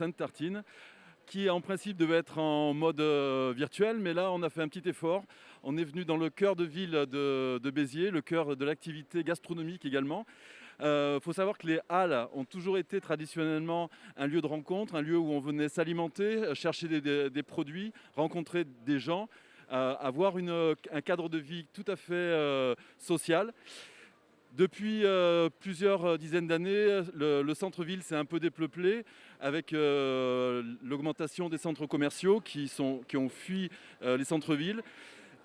Sainte-Tartine, qui en principe devait être en mode virtuel, mais là on a fait un petit effort. On est venu dans le cœur de ville de Béziers, le cœur de l'activité gastronomique également. Faut savoir que les halles ont toujours été traditionnellement un lieu de rencontre, un lieu où on venait s'alimenter, chercher des produits, rencontrer des gens, avoir un cadre de vie tout à fait social. Depuis plusieurs dizaines d'années, le centre-ville s'est un peu dépeuplé avec l'augmentation des centres commerciaux qui ont fui les centres-villes.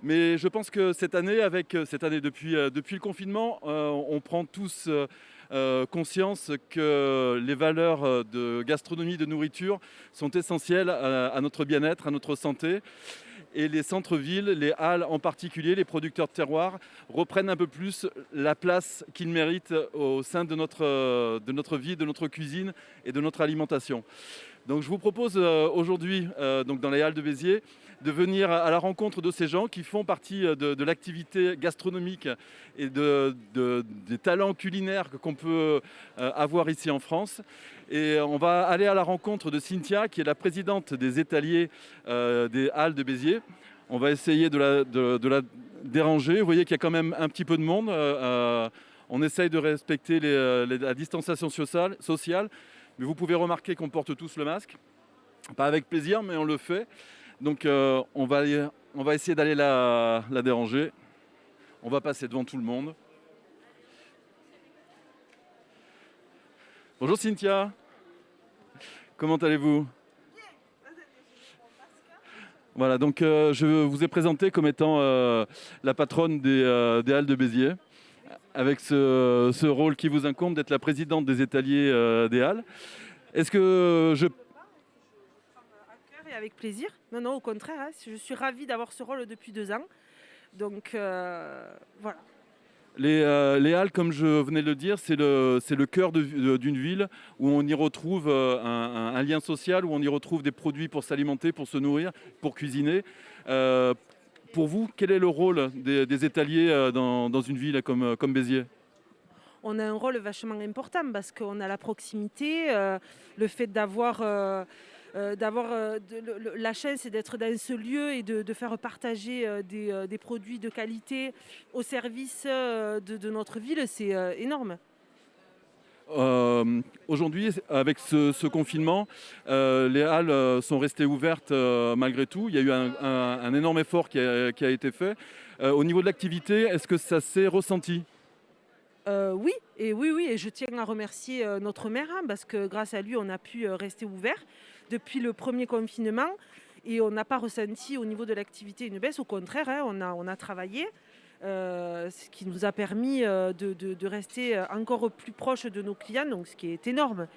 Mais je pense que cette année, depuis le confinement, on prend tous conscience que les valeurs de gastronomie, de nourriture sont essentielles à notre bien-être, à notre santé. Et les centres-villes, les halles en particulier, les producteurs de terroirs, reprennent un peu plus la place qu'ils méritent au sein de notre vie, de notre cuisine et de notre alimentation. Donc je vous propose aujourd'hui, donc dans les halles de Béziers, de venir à la rencontre de ces gens qui font partie de l'activité gastronomique et des talents culinaires qu'on peut avoir ici en France. Et on va aller à la rencontre de Cynthia, qui est la présidente des étaliers des halles de Béziers. On va essayer de la déranger. Vous voyez qu'il y a quand même un petit peu de monde. On essaye de respecter la distanciation sociale. Mais vous pouvez remarquer qu'on porte tous le masque. Pas avec plaisir, mais on le fait. Donc on va essayer d'aller la déranger. On va passer devant tout le monde. Bonjour Cynthia. Comment allez-vous? Voilà, donc je vous ai présenté comme étant la patronne des halles de Béziers, avec ce rôle qui vous incombe d'être la présidente des étaliers des halles. Est-ce que À cœur et avec plaisir. Non, non, au contraire, hein, je suis ravie d'avoir ce rôle depuis 2 ans. Donc voilà. les halles, comme je venais de le dire, c'est le cœur d'une ville où on y retrouve un lien social, où on y retrouve des produits pour s'alimenter, pour se nourrir, pour cuisiner. Euh, pour vous, quel est le rôle des étaliers dans une ville comme Béziers? On a un rôle vachement important parce qu'on a la proximité, le fait d'avoir la chance d'être dans ce lieu et de faire partager des produits de qualité au service de notre ville, c'est énorme. Aujourd'hui, avec ce confinement, les halles sont restées ouvertes malgré tout. Il y a eu un énorme effort qui a été fait. Au niveau de l'activité, est-ce que ça s'est ressenti? Oui et oui, oui et je tiens à remercier, notre maire, hein, parce que grâce à lui, on a pu, rester ouvert depuis le premier confinement et on n'a pas ressenti au niveau de l'activité une baisse. Au contraire, hein, on a travaillé, ce qui nous a permis, de rester, encore plus proche de nos clients, donc ce qui est énorme.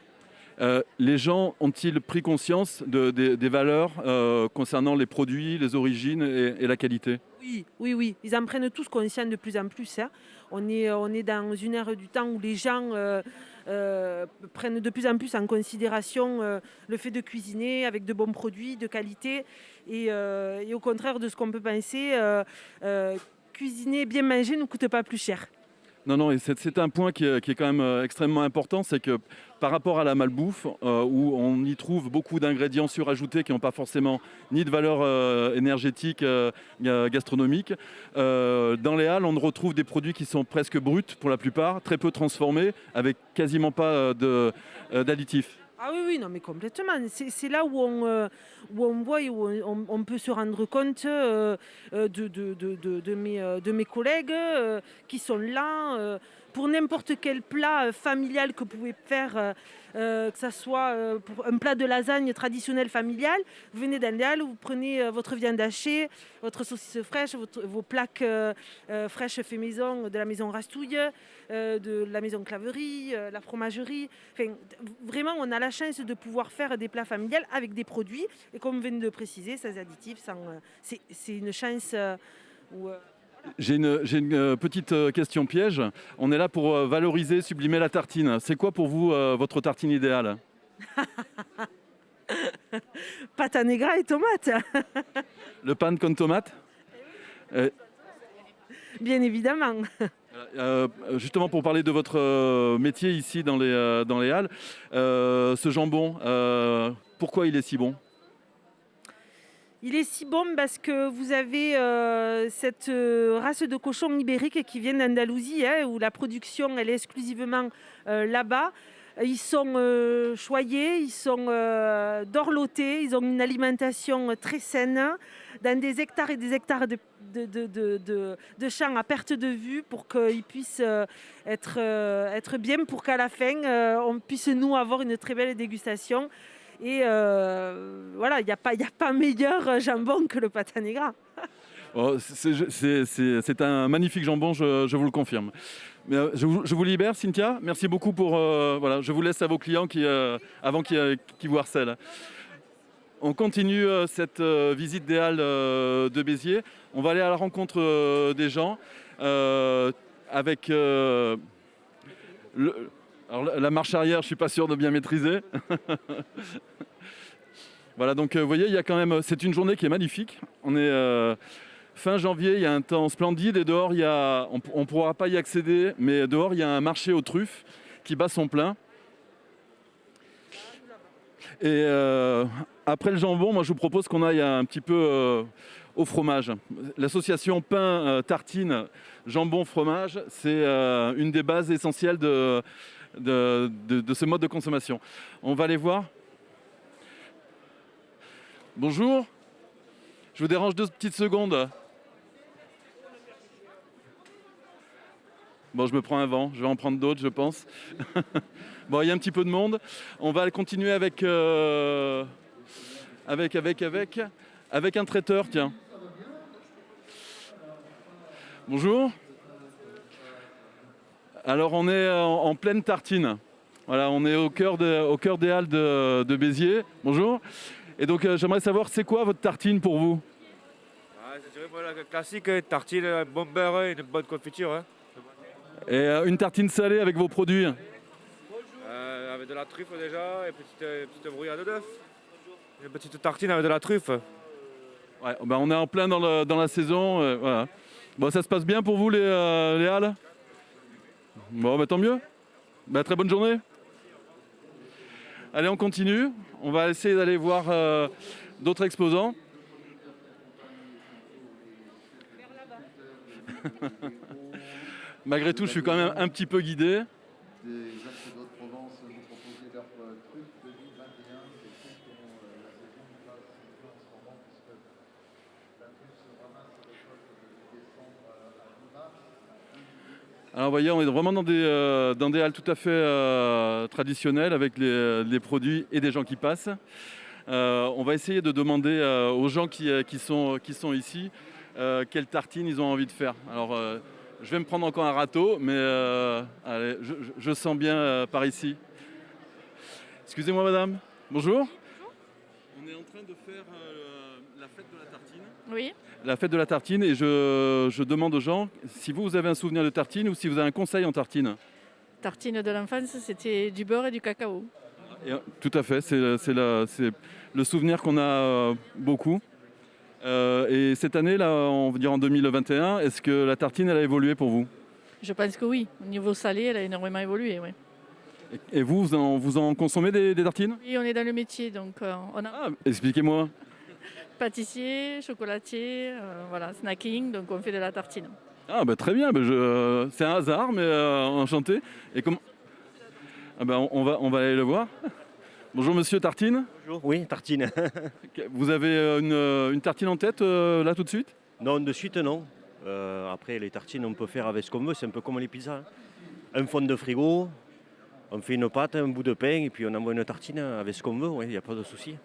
Les gens ont-ils pris conscience des valeurs concernant les produits, les origines et la qualité? Oui, oui, oui, ils en prennent tous conscience de plus en plus, hein. On est dans une ère du temps où les gens, prennent de plus en plus en considération, le fait de cuisiner avec de bons produits de qualité et au contraire de ce qu'on peut penser, cuisiner, bien manger ne coûte pas plus cher. Non, non, et c'est un point qui est quand même extrêmement important, c'est que par rapport à la malbouffe, où on y trouve beaucoup d'ingrédients surajoutés qui n'ont pas forcément ni de valeur énergétique, gastronomique, dans les halles, on retrouve des produits qui sont presque bruts pour la plupart, très peu transformés, avec quasiment pas d'additifs. Ah oui, oui, non, mais complètement. C'est là où on voit et où on peut se rendre compte de mes collègues qui sont là pour n'importe quel plat familial que vous pouvez faire, que ce soit pour un plat de lasagne traditionnel familial. Vous venez dans les halles, vous prenez votre viande hachée, votre saucisse fraîche, vos plaques fraîches fait maison, de la maison Rastouille, de la maison Claverie, la fromagerie. Enfin, vraiment, on a la chance de pouvoir faire des plats familiales avec des produits, et comme vous venez de le préciser, sans additifs, c'est une chance où, J'ai une petite question piège. On est là pour valoriser, sublimer la tartine. C'est quoi pour vous votre tartine idéale? pâte à negra et tomates, Le pan con tomate? Euh, bien évidemment. Justement, pour parler de votre métier ici dans les halles, ce jambon, Pourquoi il est si bon? Il est si bon parce que vous avez cette race de cochons ibériques qui viennent d'Andalousie, hein, où la production elle est exclusivement là-bas. Ils sont choyés, ils sont dorlotés, ils ont une alimentation très saine, dans des hectares et des hectares de champs à perte de vue pour qu'ils puissent être bien, pour qu'à la fin, on puisse nous avoir une très belle dégustation. Et voilà, il n'y a pas meilleur jambon que le pata negra. Oh, c'est un magnifique jambon, je vous le confirme. Mais, je vous libère, Cynthia. Merci beaucoup pour... voilà, je vous laisse à vos clients avant qu'ils vous harcèlent. On continue cette visite des Halles de Béziers. On va aller à la rencontre des gens avec... alors, la marche arrière, je ne suis pas sûr de bien maîtriser. Voilà, donc vous voyez, il y a quand même... C'est une journée qui est magnifique. On est... Fin janvier, il y a un temps splendide et dehors, on ne pourra pas y accéder, mais dehors, il y a un marché aux truffes qui bat son plein. Et après le jambon, moi, je vous propose qu'on aille un petit peu au fromage. L'association pain, tartine, jambon, fromage, c'est une des bases essentielles de ce mode de consommation. On va aller voir. Bonjour, je vous dérange 2 petites secondes. Bon, je me prends un vent, je vais en prendre d'autres, je pense. Bon, il y a un petit peu de monde. On va continuer avec un traiteur, tiens. Bonjour. Alors, on est en pleine tartine. Voilà, on est au cœur des Halles de Béziers. Bonjour. Et donc, j'aimerais savoir, c'est quoi votre tartine pour vous? Je dirais voilà, classique, tartine, un bon beurre et une bonne confiture. Hein. Et une tartine salée avec vos produits? Avec de la truffe déjà, et petite brouillade d'œuf. Une petite tartine avec de la truffe. Ouais, ben on est en plein dans la saison. Voilà. Bon, ça se passe bien pour vous, les Halles? Bon, bah, tant mieux. Bah, très bonne journée. Allez, on continue. On va essayer d'aller voir d'autres exposants. Malgré tout, je suis quand même un petit peu guidé. Des Alpes d'Haute-Provence vous proposez leur truc 2021, c'est la saison là, c'est en ce moment, puisque la truffe se ramasse et récolte de décembre à mi-mars. Alors, vous voyez, on est vraiment dans des halles tout à fait traditionnelles avec les produits et des gens qui passent. On va essayer de demander aux gens qui sont ici quelle tartine ils ont envie de faire. Alors, je vais me prendre encore un râteau, mais allez, je sens bien par ici. Excusez-moi, madame. Bonjour. On est en train de faire la fête de la tartine. Oui. La fête de la tartine, et je demande aux gens si vous avez un souvenir de tartine ou si vous avez un conseil en tartine. Tartine de l'enfance, c'était du beurre et du cacao. Et, tout à fait, c'est le souvenir qu'on a beaucoup. Et cette année, là, on va dire en 2021, est-ce que la tartine, elle a évolué pour vous? Je pense que oui. Au niveau salé, elle a énormément évolué. Oui, Et vous, vous en consommez des tartines? oui, on est dans le métier, donc on a Ah, expliquez-moi. pâtissier, chocolatier, voilà, snacking, donc on fait de la tartine. Ah, bah, très bien, bah, c'est un hasard, mais enchanté. Et comment... Ah, bah, on va aller le voir. Bonjour, monsieur Tartine. Bonjour, oui, tartine. Vous avez une tartine en tête, là, tout de suite? Non, de suite, non. Après, les tartines, on peut faire avec ce qu'on veut, c'est un peu comme les pizzas. Hein. Un fond de frigo, on fait une pâte, un bout de pain, et puis on envoie une tartine avec ce qu'on veut, il n'y a pas de souci.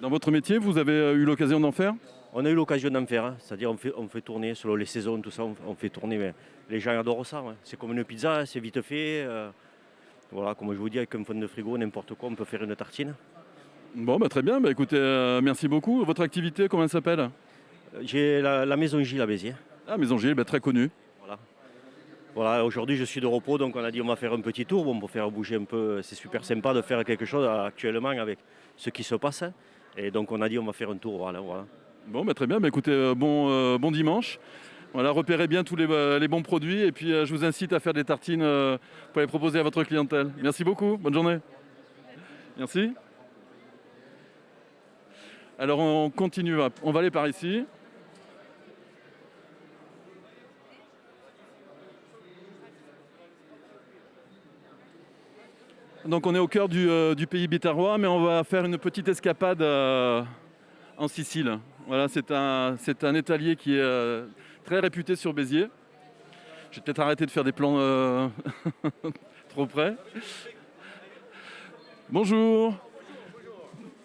Dans votre métier, vous avez eu l'occasion d'en faire? On a eu l'occasion d'en faire, hein. C'est-à-dire on fait tourner, selon les saisons, tout ça, on fait tourner. Mais les gens adorent ça. Ouais. C'est comme une pizza, c'est vite fait. Voilà, comme je vous dis, avec un fond de frigo, n'importe quoi, on peut faire une tartine. Bon, bah, très bien. Bah, écoutez, merci beaucoup. Votre activité, comment elle s'appelle? J'ai la maison Gilles à Béziers. Ah, Maison Gilles, bah, très connue. Voilà, aujourd'hui je suis de repos, donc on a dit on va faire un petit tour, bon, pour faire bouger un peu. C'est super sympa de faire quelque chose actuellement avec ce qui se passe. Et donc on a dit on va faire un tour, voilà. Bon, bah, très bien. Bah, écoutez, bon dimanche. Voilà, repérez bien tous les bons produits et puis je vous incite à faire des tartines pour les proposer à votre clientèle. Merci beaucoup. Bonne journée. Merci. Alors on continue, on va aller par ici. Donc on est au cœur du pays biterrois, mais on va faire une petite escapade en Sicile. Voilà, c'est un étalier qui est très réputé sur Béziers. Je vais peut-être arrêter de faire des plans trop près. Bonjour.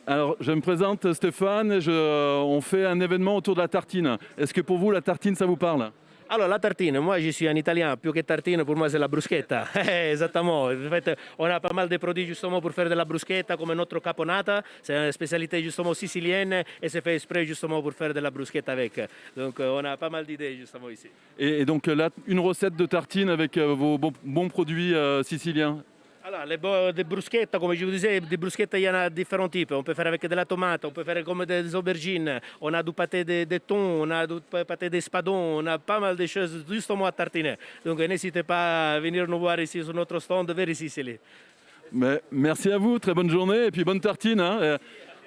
Alors, je me présente Stéphane, on fait un événement autour de la tartine. Est-ce que pour vous, la tartine, ça vous parle? Alors, la tartine, moi je suis un Italien, più che tartine, pour moi c'est la bruschetta. Exactement. En fait, on a pas mal de produits justement pour faire de la bruschetta, comme notre caponata. C'est une spécialité justement sicilienne et c'est fait exprès justement pour faire de la bruschetta avec. Donc, on a pas mal d'idées justement ici. Et donc là, une recette de tartine avec vos bons produits siciliens. Alors, des bruschetta, comme je vous disais, des bruschetta, il y en a différents types. On peut faire avec de la tomate, on peut faire comme des aubergines, on a du pâté de thon, on a du pâté d'espadon, on a pas mal de choses justement à tartiner. Donc, n'hésitez pas à venir nous voir ici sur notre stand Very Sicily. Mais merci à vous, très bonne journée et puis bonne tartine. Hein,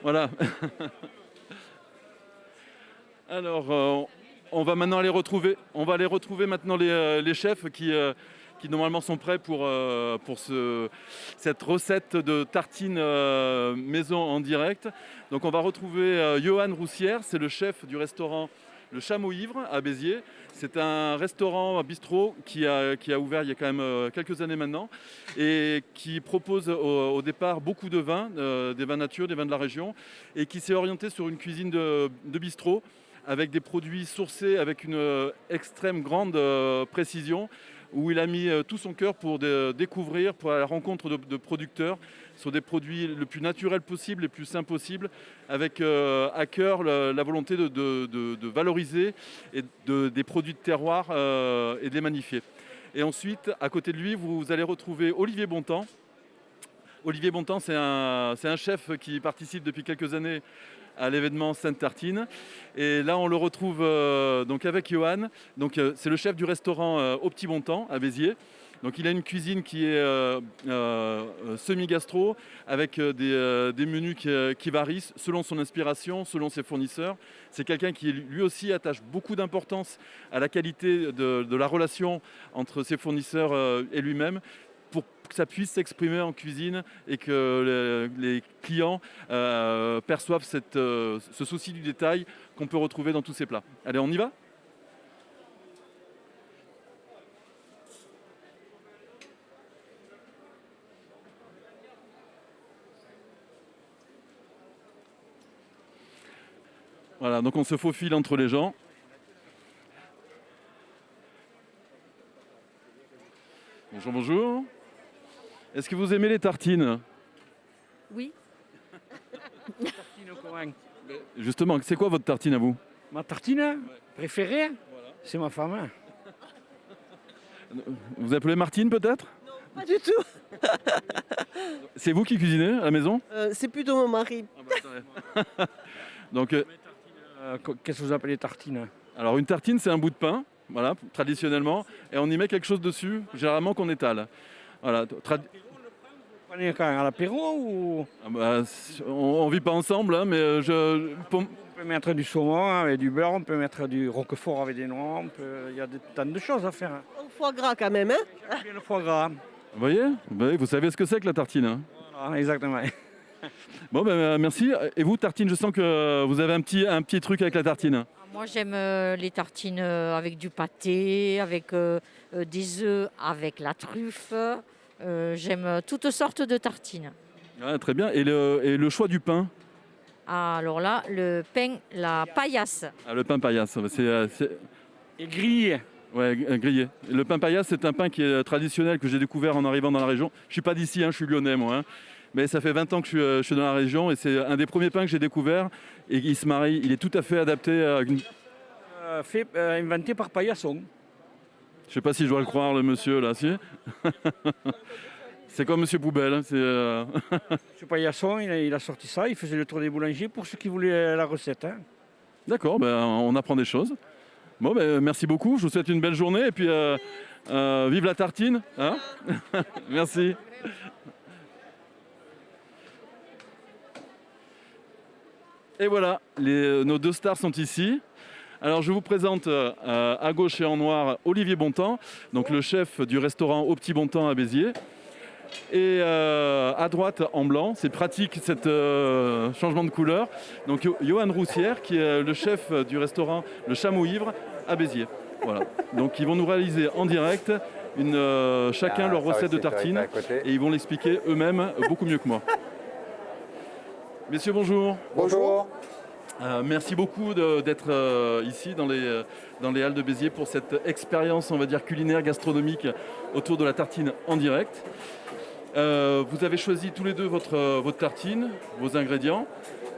voilà. Alors, on va maintenant aller retrouver maintenant les chefs qui normalement sont prêts pour cette recette de tartine maison en direct. Donc on va retrouver Johan Roussière, c'est le chef du restaurant Le Chameau Ivre à Béziers. C'est un restaurant, un bistrot qui a ouvert il y a quand même quelques années maintenant et qui propose au départ beaucoup de vins, des vins nature, des vins de la région, et qui s'est orienté sur une cuisine de bistrot avec des produits sourcés avec une extrême grande précision, où il a mis tout son cœur pour découvrir, pour aller à la rencontre de producteurs sur des produits le plus naturels possible, les plus sains possible, avec à cœur la volonté de valoriser des produits de terroir et de les magnifier. Et ensuite, à côté de lui, vous allez retrouver Olivier Bontemps. Olivier Bontemps, c'est un chef qui participe depuis quelques années à l'événement Sainte-Tartine. Et là, on le retrouve donc avec Johan. Donc, c'est le chef du restaurant Au Petit Bontemps à Béziers. Donc, il a une cuisine qui est semi-gastro avec des menus qui varient selon son inspiration, selon ses fournisseurs. C'est quelqu'un qui, lui aussi, attache beaucoup d'importance à la qualité de la relation entre ses fournisseurs et lui-même, pour que ça puisse s'exprimer en cuisine et que les clients perçoivent ce souci du détail qu'on peut retrouver dans tous ces plats. Allez, on y va ? Voilà, donc on se faufile entre les gens. Bonjour, bonjour. Est-ce que vous aimez les tartines ? Oui. Justement, c'est quoi votre tartine à vous ? Ma tartine préférée, c'est ma femme. Vous appelez Martine peut-être ? Pas du tout. C'est vous qui cuisinez à la maison ? C'est plutôt mon mari. Donc, Qu'est-ce que vous appelez tartine? alors une tartine, c'est un bout de pain, voilà, traditionnellement, et on y met quelque chose dessus, généralement qu'on étale. Voilà, Vous prenez quand à l'apéro ou on vit pas ensemble, hein, mais on peut mettre du saumon avec du beurre, on peut mettre du roquefort avec des noix, il y a tant de choses à faire. Au foie gras quand même, hein? J'aime bien le foie gras. vous voyez, vous savez ce que c'est que la tartine. Hein. Voilà, exactement. Bon, ben merci. Et vous, tartine, je sens que vous avez un petit truc avec la tartine. Moi, j'aime les tartines avec du pâté, avec des œufs, avec la truffe. J'aime toutes sortes de tartines. Ouais, très bien. Et le choix du pain ? Alors là, le pain, la paillasse. Ah, le pain paillasse, c'est Et grillé. ouais, grillé. Et le pain paillasse, c'est un pain qui est traditionnel que j'ai découvert en arrivant dans la région. Je suis pas d'ici, hein, je suis lyonnais moi. Hein. Mais ça fait 20 ans que je suis dans la région et c'est un des premiers pains que j'ai découvert et il se marie. Il est tout à fait adapté à une... Inventé par Paillasson. Je sais pas si je dois le croire, le monsieur là, si. C'est comme Monsieur Poubelle. Hein, Ce Paillasson, il a sorti ça, il faisait le tour des boulangers pour ceux qui voulaient la recette. Hein. D'accord, ben, on apprend des choses. Bon, ben, merci beaucoup, je vous souhaite une belle journée et puis vive la tartine. Hein. Merci. Et voilà, nos deux stars sont ici. Alors je vous présente à gauche et en noir Olivier Bontemps, donc le chef du restaurant Au Petit Bontemps à Béziers. Et à droite en blanc, c'est pratique cet changement de couleur. Donc Johan Roussière qui est le chef du restaurant Le Chameau Ivre à Béziers. Voilà. Donc ils vont nous réaliser en direct chacun leur recette de tartine et ils vont l'expliquer eux-mêmes beaucoup mieux que moi. Messieurs, bonjour. Bonjour. Merci beaucoup d'être ici dans les Halles de Béziers pour cette expérience, on va dire, culinaire, gastronomique autour de la tartine en direct. Vous avez choisi tous les deux votre tartine, vos ingrédients,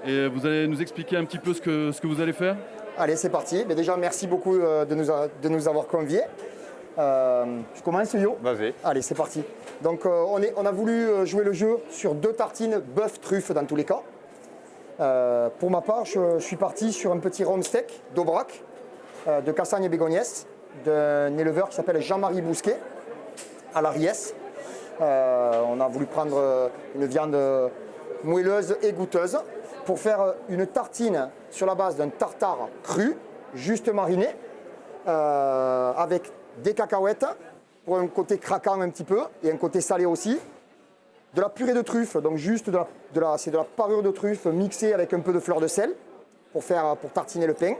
et vous allez nous expliquer un petit peu ce que vous allez faire. Allez, c'est parti. Mais déjà, merci beaucoup de nous avoir conviés. Je commence, Yo. Vas-y. Allez, c'est parti. Donc, on a voulu jouer le jeu sur 2 tartines bœuf-truffe dans tous les cas. Pour ma part, je suis parti sur un petit rhum steak d'Aubrac, de Cassagne et Bégognès, d'un éleveur qui s'appelle Jean-Marie Bousquet, à la Riesse. On a voulu prendre une viande moelleuse et goûteuse pour faire une tartine sur la base d'un tartare cru, juste mariné, avec des cacahuètes pour un côté craquant un petit peu et un côté salé aussi. De la purée de truffe, donc juste c'est de la parure de truffe mixée avec un peu de fleur de sel pour tartiner le pain.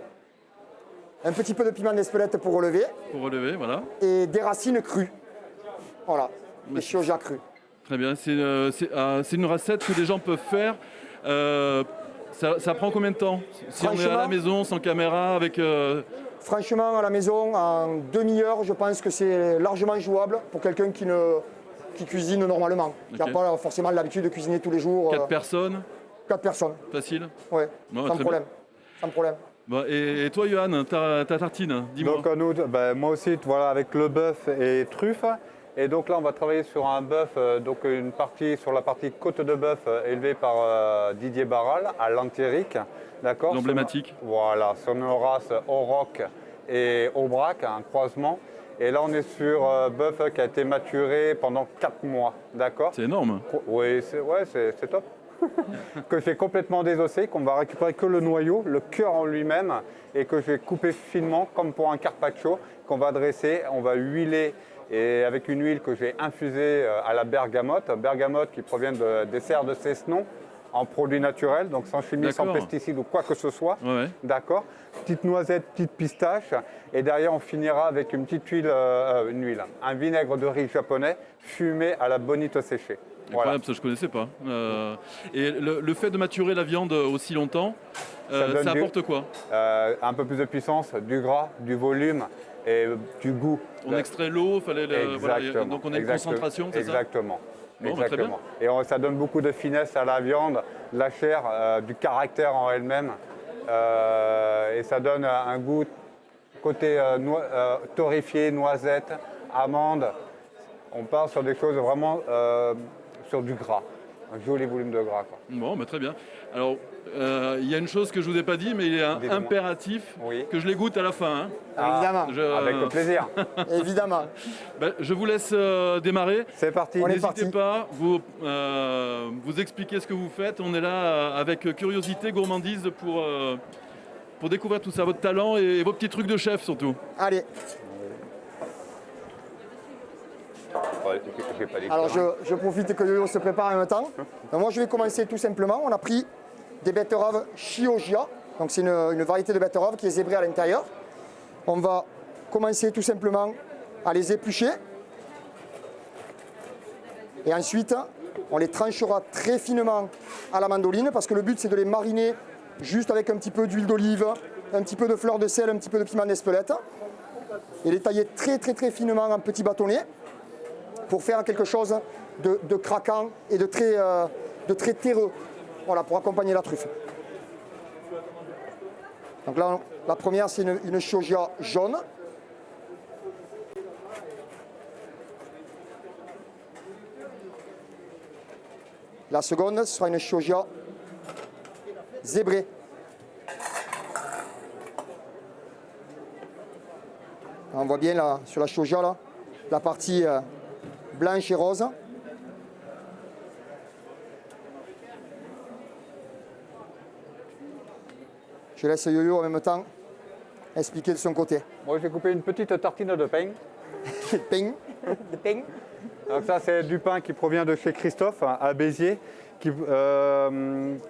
Un petit peu de piment d'Espelette pour relever. Pour relever, voilà. Et des racines crues. Voilà, des chioja crus. Très bien, c'est une recette que les gens peuvent faire. Ça prend combien de temps? Si on est à la maison, sans caméra, avec... Franchement, à la maison, en demi-heure, je pense que c'est largement jouable pour quelqu'un qui cuisine normalement, qui n'a pas forcément l'habitude de cuisiner tous les jours. 4 personnes? 4 personnes. Facile? Oui, bon, sans problème. Sans problème. Bon, et toi, Johan, ta tartine, dis-moi. Donc moi aussi, voilà, avec le bœuf et truffe. Et donc là, on va travailler sur un bœuf, donc sur la partie côte de bœuf élevée par Didier Barral à l'Antérique. D'accord. L'emblématique. Voilà, sur nos races Auroch et Aubrac, un croisement. Et là, on est sur bœuf qui a été maturé pendant 4 mois, d'accord? C'est énorme. Oui, c'est top. Que j'ai complètement désossé, qu'on va récupérer que le noyau, le cœur en lui-même, et que je vais couper finement, comme pour un carpaccio, qu'on va dresser. On va huiler, et avec une huile que j'ai infusée à la bergamote qui provient des serres de Cesnon, en produits naturels, donc sans chimie, sans pesticides ou quoi que ce soit. Ouais. D'accord. Petite noisette, petite pistache. Et derrière, on finira avec une petite huile, un vinaigre de riz japonais fumé à la bonite séchée. Incroyable, ça je ne connaissais pas. Et le fait de maturer la viande aussi longtemps, ça apporte quoi? Un peu plus de puissance, du gras, du volume et du goût. On extrait l'eau, donc on a une concentration, c'est ça? Exactement. Bon, exactement. Et ça donne beaucoup de finesse à la viande, la chair, du caractère en elle-même. Et ça donne un goût côté torréfié, noisette, amande. On part sur des choses vraiment sur du gras, un joli volume de gras, quoi. Bon, très bien. Alors, il y a une chose que je ne vous ai pas dit, mais il est impératif que je les goûte à la fin. Hein. Évidemment. Avec plaisir. Évidemment. Je vous laisse démarrer. C'est parti. N'hésitez pas, vous expliquez ce que vous faites. On est là avec curiosité, gourmandise pour découvrir tout ça, votre talent et vos petits trucs de chef surtout. Allez. Alors je profite que Yo se prépare en même temps. Donc moi je vais commencer tout simplement. On a pris des betteraves Chioggia. Donc c'est une variété de betterave qui est zébrée à l'intérieur. On va commencer tout simplement à les éplucher. Et ensuite on les tranchera très finement à la mandoline parce que le but c'est de les mariner juste avec un petit peu d'huile d'olive, un petit peu de fleur de sel, un petit peu de piment d'Espelette. Et les tailler très très très finement en petits bâtonnets, pour faire quelque chose de craquant et de très terreux, voilà, pour accompagner la truffe. Donc là, la première, c'est une Chioggia jaune. La seconde, ce sera une Chioggia zébrée. On voit bien là, sur la Chioggia, là, la partie blanche et rose. Je laisse Yo-Yo en même temps expliquer de son côté. Moi, j'ai coupé une petite tartine de pain. Pain. De pain. Donc ça, c'est du pain qui provient de chez Christophe, à Béziers,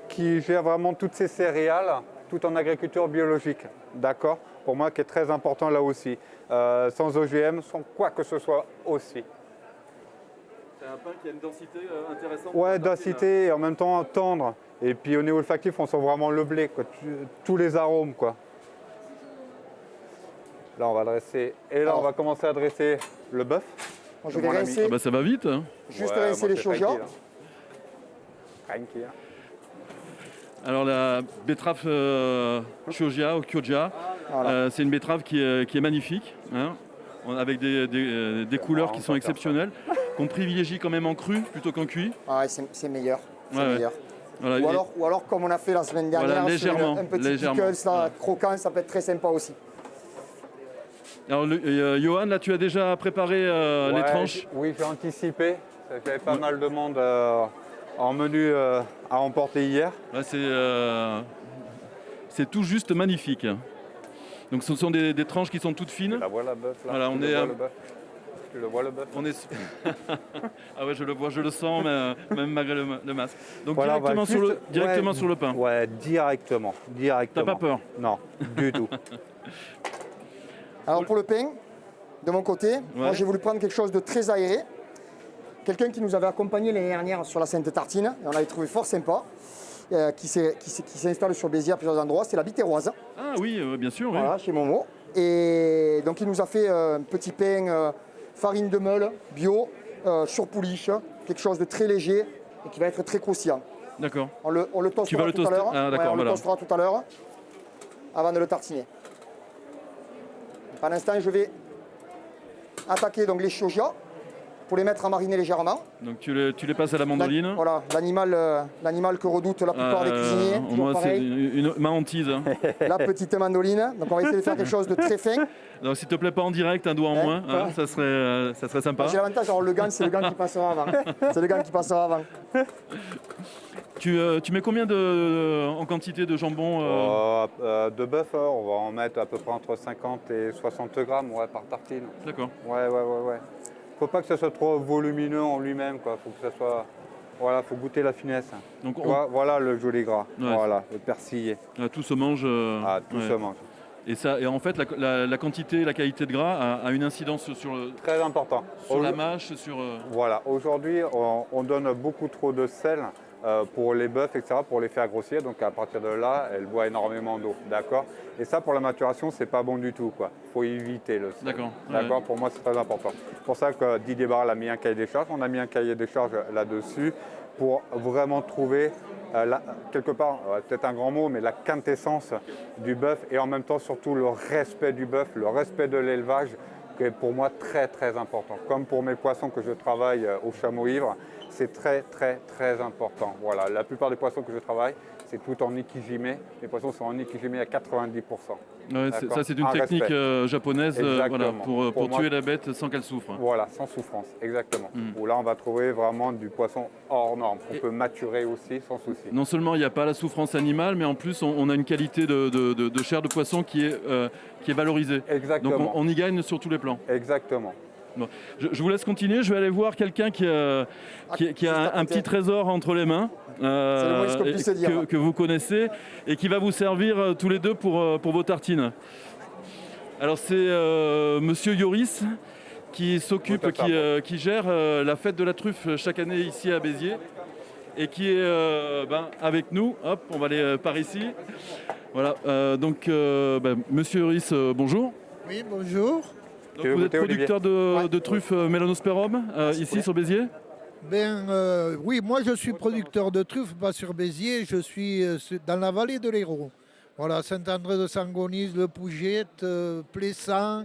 qui gère vraiment toutes ces céréales, tout en agriculture biologique. D'accord? Pour moi, qui est très important là aussi. Sans OGM, sans quoi que ce soit aussi. C'est un pain qui a une densité intéressante. Ouais, densité et en même temps tendre. Et puis au niveau olfactif, on sent vraiment le blé, quoi. Tous les arômes, quoi. Là, on va dresser. Et là, Alors, on va commencer à dresser le bœuf. Moi, je vais rincer, Ah bah ça va vite. Hein. juste Ouais, rincer moi, les c'est shoja. tranquille, hein. Tranquille. Alors la betterave shoja ou kyoja, Voilà. c'est une betterave qui est magnifique, hein, avec des couleurs qui sont exceptionnelles, qu'on privilégie quand même en cru plutôt qu'en cuit. Ah ouais, c'est meilleur. C'est Ouais, ouais. meilleur. Voilà, Ou alors, comme on a fait la semaine dernière, Voilà, sur légèrement, un petit légèrement. pickles là, croquant, ça peut être très sympa aussi. Alors Johan, là tu as déjà préparé les Ouais, tranches. Oui, j'ai anticipé. J'avais pas mal de monde en menu à emporter hier. Là, c'est tout juste magnifique. Donc ce sont des tranches qui sont toutes fines. La voilà bœuf là. Voilà, on est le bœuf. Tu le vois le bœuf? On est... ah ouais, je le vois, je le sens, mais, même malgré le masque. Donc Voilà, on va directement juste- sur le pain. Ouais, directement. T'as pas peur? Non, du tout. Alors pour le pain, de mon côté, moi j'ai voulu prendre quelque chose de très aéré. Quelqu'un qui nous avait accompagné l'année dernière sur la Sainte Tartine, et on l'avait trouvé fort sympa, qui s'installe sur Béziers à plusieurs endroits, c'est la Bitéroise. Ah oui, bien sûr. Oui. Voilà, chez Momo. Et donc il nous a fait un petit pain farine de meule, bio, sur pouliche, quelque chose de très léger et qui va être très croustillant. D'accord. On le Tu vas toastera le tout à toaster. l'heure. Ah, d'accord, on le voilà. toastera tout à l'heure avant de le tartiner. Pour l'instant, je vais attaquer donc les shoja pour les mettre à mariner légèrement. Donc tu les passes à la mandoline. Voilà, l'animal que redoutent la plupart des cuisiniers. toujours Moi, c'est pareil. ma hantise. Hein. La petite mandoline. Donc on va essayer de faire quelque chose de très fin. Donc s'il te plaît, pas en direct, un doigt en moins, hein, ça serait sympa. J'ai l'avantage d'avoir le gant, c'est le gant qui passera avant. C'est le gant qui passera avant. Tu mets combien en quantité de jambon De bœuf, on va en mettre à peu près entre 50 et 60 grammes par tartine. D'accord. Ouais. Faut pas que ce soit trop volumineux en lui-même, quoi. Faut que ça soit... Voilà, faut goûter la finesse. Donc Voilà le joli gras. Ouais. Voilà, le persillé. Tout se mange. Tout se mange. Et en fait, la quantité et la qualité de gras a une incidence sur Très important. Sur la mâche, sur... Voilà, aujourd'hui, on donne beaucoup trop de sel pour les bœufs, etc., pour les faire grossir. Donc à partir de là, elles boivent énormément d'eau, d'accord? Et ça, pour la maturation, c'est pas bon du tout, quoi. Faut éviter le sel. D'accord. D'accord. Pour moi, c'est très important. C'est pour ça que Didier Barral a mis un cahier des charges. On a mis un cahier des charges là-dessus pour vraiment trouver quelque part, peut-être un grand mot, mais la quintessence du bœuf et en même temps surtout le respect du bœuf, le respect de l'élevage, qui est pour moi très très important. Comme pour mes poissons que je travaille au chameau ivre, c'est très très très important. Voilà, la plupart des poissons que je travaille, c'est tout en ikijime. Les poissons sont en ikijime à 90%. Ouais, ça, c'est une Un technique respect. japonaise Exactement. pour moi, tuer la bête sans qu'elle souffre. Voilà, sans souffrance, exactement. Où là, on va trouver vraiment du poisson hors norme, qu'on peut maturer aussi sans souci. Non seulement il n'y a pas la souffrance animale, mais en plus on a une qualité de chair de poisson qui est valorisée. Exactement. Donc on y gagne sur tous les plans. Exactement. Bon. Je vous laisse continuer, je vais aller voir quelqu'un qui a un petit trésor entre les mains, que vous connaissez, et qui va vous servir tous les deux pour vos tartines. Alors c'est Monsieur Yoris qui s'occupe, qui gère la fête de la truffe chaque année ici à Béziers, et qui est avec nous. Hop, on va aller par ici. Voilà, Monsieur Yoris, bonjour. Oui, bonjour. Donc vous êtes producteur de truffes Mélanospérum ici sur Béziers? Oui, moi je suis producteur de truffes, pas sur Béziers, je suis dans la vallée de l'Hérault. Voilà, Saint-André-de-Sangonise, Le Pougette, Plessan.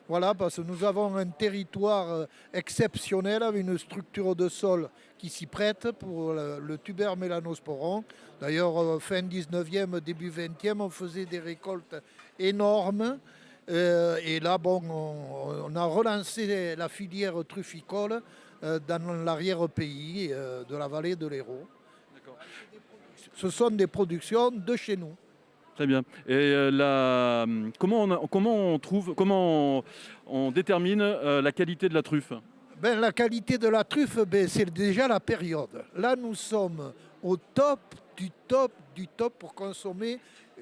Voilà, parce que nous avons un territoire exceptionnel avec une structure de sol qui s'y prête pour le tuber Mélanosporum. D'ailleurs, fin 19e, début 20e, on faisait des récoltes énormes. Et là, on a relancé la filière trufficole dans l'arrière-pays de la vallée de l'Hérault. Ce sont des productions de chez nous. Très bien. Et comment on détermine la qualité de la truffe? Ben, la qualité de la truffe, ben, c'est déjà la période. Là, nous sommes au top du top pour consommer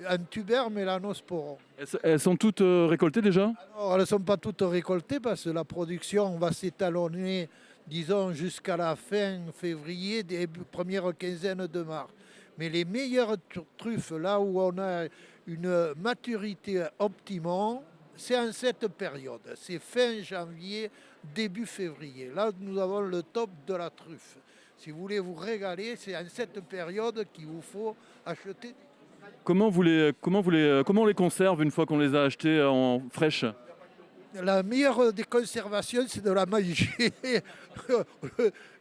un tuber mélanosporum. Elles sont toutes récoltées déjà? Alors, elles ne sont pas toutes récoltées parce que la production va s'étalonner, disons, jusqu'à la fin février, première quinzaine de mars. Mais les meilleures truffes, là où on a une maturité optimum, c'est en cette période. C'est fin janvier, début février. Là, nous avons le top de la truffe. Si vous voulez vous régaler, c'est en cette période qu'il vous faut acheter. Comment on les conserve une fois qu'on les a achetées en fraîches? La meilleure des conservations, c'est de la manger.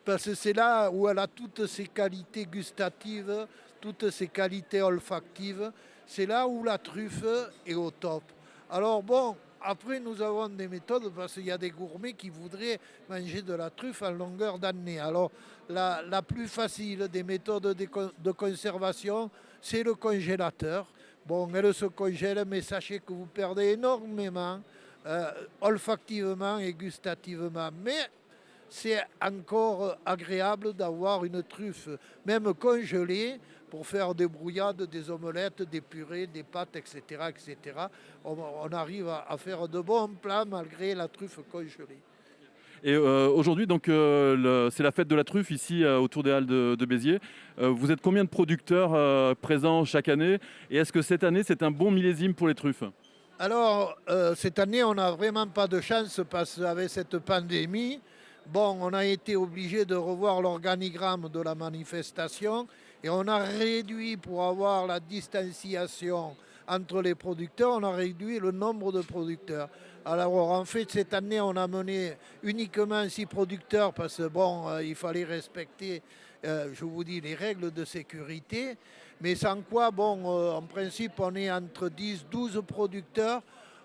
Parce que c'est là où elle a toutes ses qualités gustatives, toutes ses qualités olfactives. C'est là où la truffe est au top. Alors bon, après nous avons des méthodes parce qu'il y a des gourmets qui voudraient manger de la truffe en longueur d'année. Alors la plus facile des méthodes de conservation, c'est le congélateur. Bon, elle se congèle, mais sachez que vous perdez énormément olfactivement et gustativement. Mais c'est encore agréable d'avoir une truffe, même congelée, pour faire des brouillades, des omelettes, des purées, des pâtes, etc. etc. On arrive à faire de bons plats malgré la truffe congelée. Et aujourd'hui, donc, c'est la fête de la truffe ici autour des Halles de Béziers. Vous êtes combien de producteurs présents chaque année? Et est-ce que cette année, c'est un bon millésime pour les truffes? Alors, cette année, on n'a vraiment pas de chance parce qu'avec cette pandémie, bon, on a été obligé de revoir l'organigramme de la manifestation et on a réduit, pour avoir la distanciation entre les producteurs, on a réduit le nombre de producteurs. Alors en fait, cette année, on a mené uniquement 6 producteurs parce que bon, il fallait respecter, je vous dis, les règles de sécurité. Mais sans quoi, bon, en principe, on est entre 10-12 producteurs.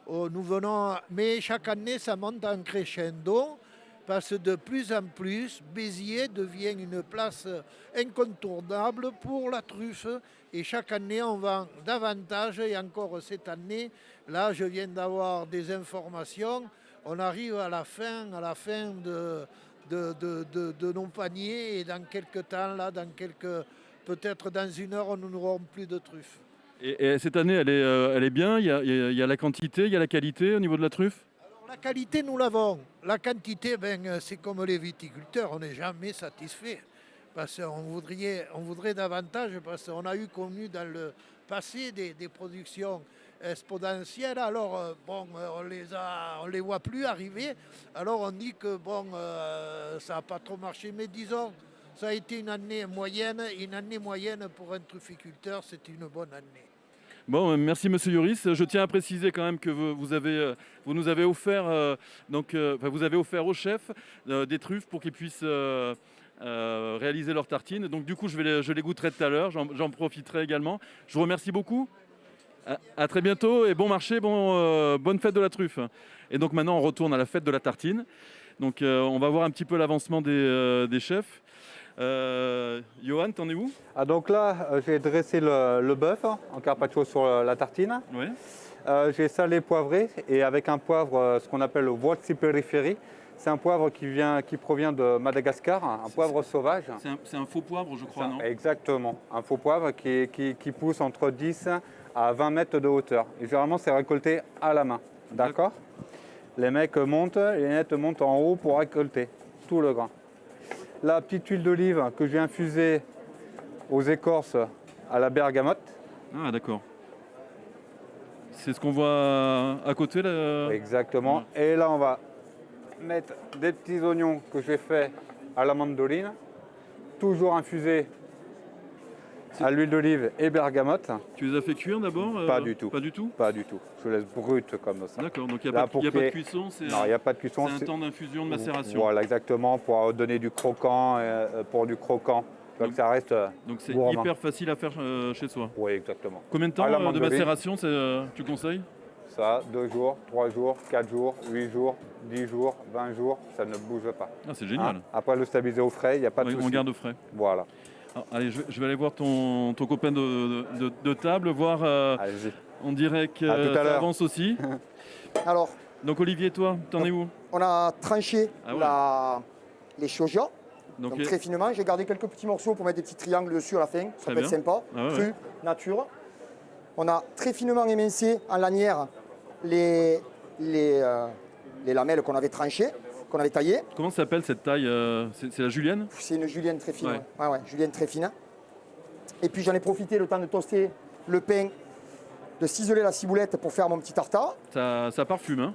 Nous venons, mais chaque année, ça monte en crescendo. Parce que de plus en plus, Béziers devient une place incontournable pour la truffe. Et chaque année, on vend davantage. Et encore cette année, là, je viens d'avoir des informations. On arrive à la fin de nos paniers. Et dans quelques temps, là, peut-être dans une heure, nous n'aurons plus de truffes. Et cette année, elle est bien. Il y a la quantité, il y a la qualité au niveau de la truffe? La qualité, nous l'avons. La quantité, ben, c'est comme les viticulteurs, on n'est jamais satisfait. Parce qu'on voudrait davantage, parce qu'on a connu dans le passé des productions exponentielles. Alors, bon, on les voit plus arriver. Alors, on dit que bon, ça n'a pas trop marché. Mais disons, ça a été une année moyenne. Une année moyenne pour un trufficulteur, c'est une bonne année. Bon, merci Monsieur Yoris. Je tiens à préciser quand même que vous nous avez offert, vous avez offert au chef des truffes pour qu'ils puissent réaliser leurs tartines. Donc du coup, je les goûterai tout à l'heure. J'en profiterai également. Je vous remercie beaucoup. À très bientôt et bon marché, bonne fête de la truffe. Et donc maintenant, on retourne à la fête de la tartine. Donc on va voir un petit peu l'avancement des chefs. Johan, t'en es où? Donc là, j'ai dressé le bœuf en carpaccio sur la tartine. Oui. J'ai salé, poivré et avec un poivre, ce qu'on appelle le Vuozi periferi. C'est un poivre qui provient de Madagascar, un poivre sauvage. C'est un faux poivre, je crois, non? Exactement, un faux poivre qui pousse entre 10 à 20 mètres de hauteur. Et généralement, c'est récolté à la main. D'accord? Les mecs montent, les nettes montent en haut pour récolter tout le grain. La petite huile d'olive que j'ai infusée aux écorces à la bergamote. Ah d'accord. C'est ce qu'on voit à côté là. Exactement. Ouais. Et là on va mettre des petits oignons que j'ai fait à la mandoline, toujours infusés à l'huile d'olive et bergamote. Tu les as fait cuire d'abord? Pas du tout. Pas du tout? Pas du tout. Je laisse brut comme ça. D'accord, donc il n'y a pas de cuisson? Non, il n'y a pas de cuisson. C'est un temps d'infusion, de macération. Voilà, exactement, pour donner du croquant, pour du croquant. Donc ça reste donc c'est gourmand. hyper facile à faire chez soi? Oui, exactement. Combien de temps de macération tu conseilles? Ça, 2 jours, 3 jours, 4 jours, 8 jours, 10 jours, 20 jours, ça ne bouge pas. Ah, c'est génial. Après, le stabiliser au frais, il n'y a pas de souci. On garde au frais. Voilà. Alors, allez, je vais aller voir ton copain de table, voir. Allez-y. On dirait que À tout à ça l'heure. avance aussi. Alors, Donc Olivier, toi, t'en es où? on a tranché Ah ouais. les chaugias, Donc, donc très finement. J'ai gardé quelques petits morceaux pour mettre des petits triangles dessus à la fin. Ça Très peut être bien. sympa. Ah ouais, Cru, nature. On a très finement émincé en lanière les lamelles qu'on avait tranchées, qu'on avait taillées. comment s'appelle cette taille? C'est la julienne? C'est une julienne très fine. Ouais. Ouais, julienne très fine. Et puis j'en ai profité le temps de toaster le pain, de ciseler la ciboulette pour faire mon petit tartare. Ça parfume, hein?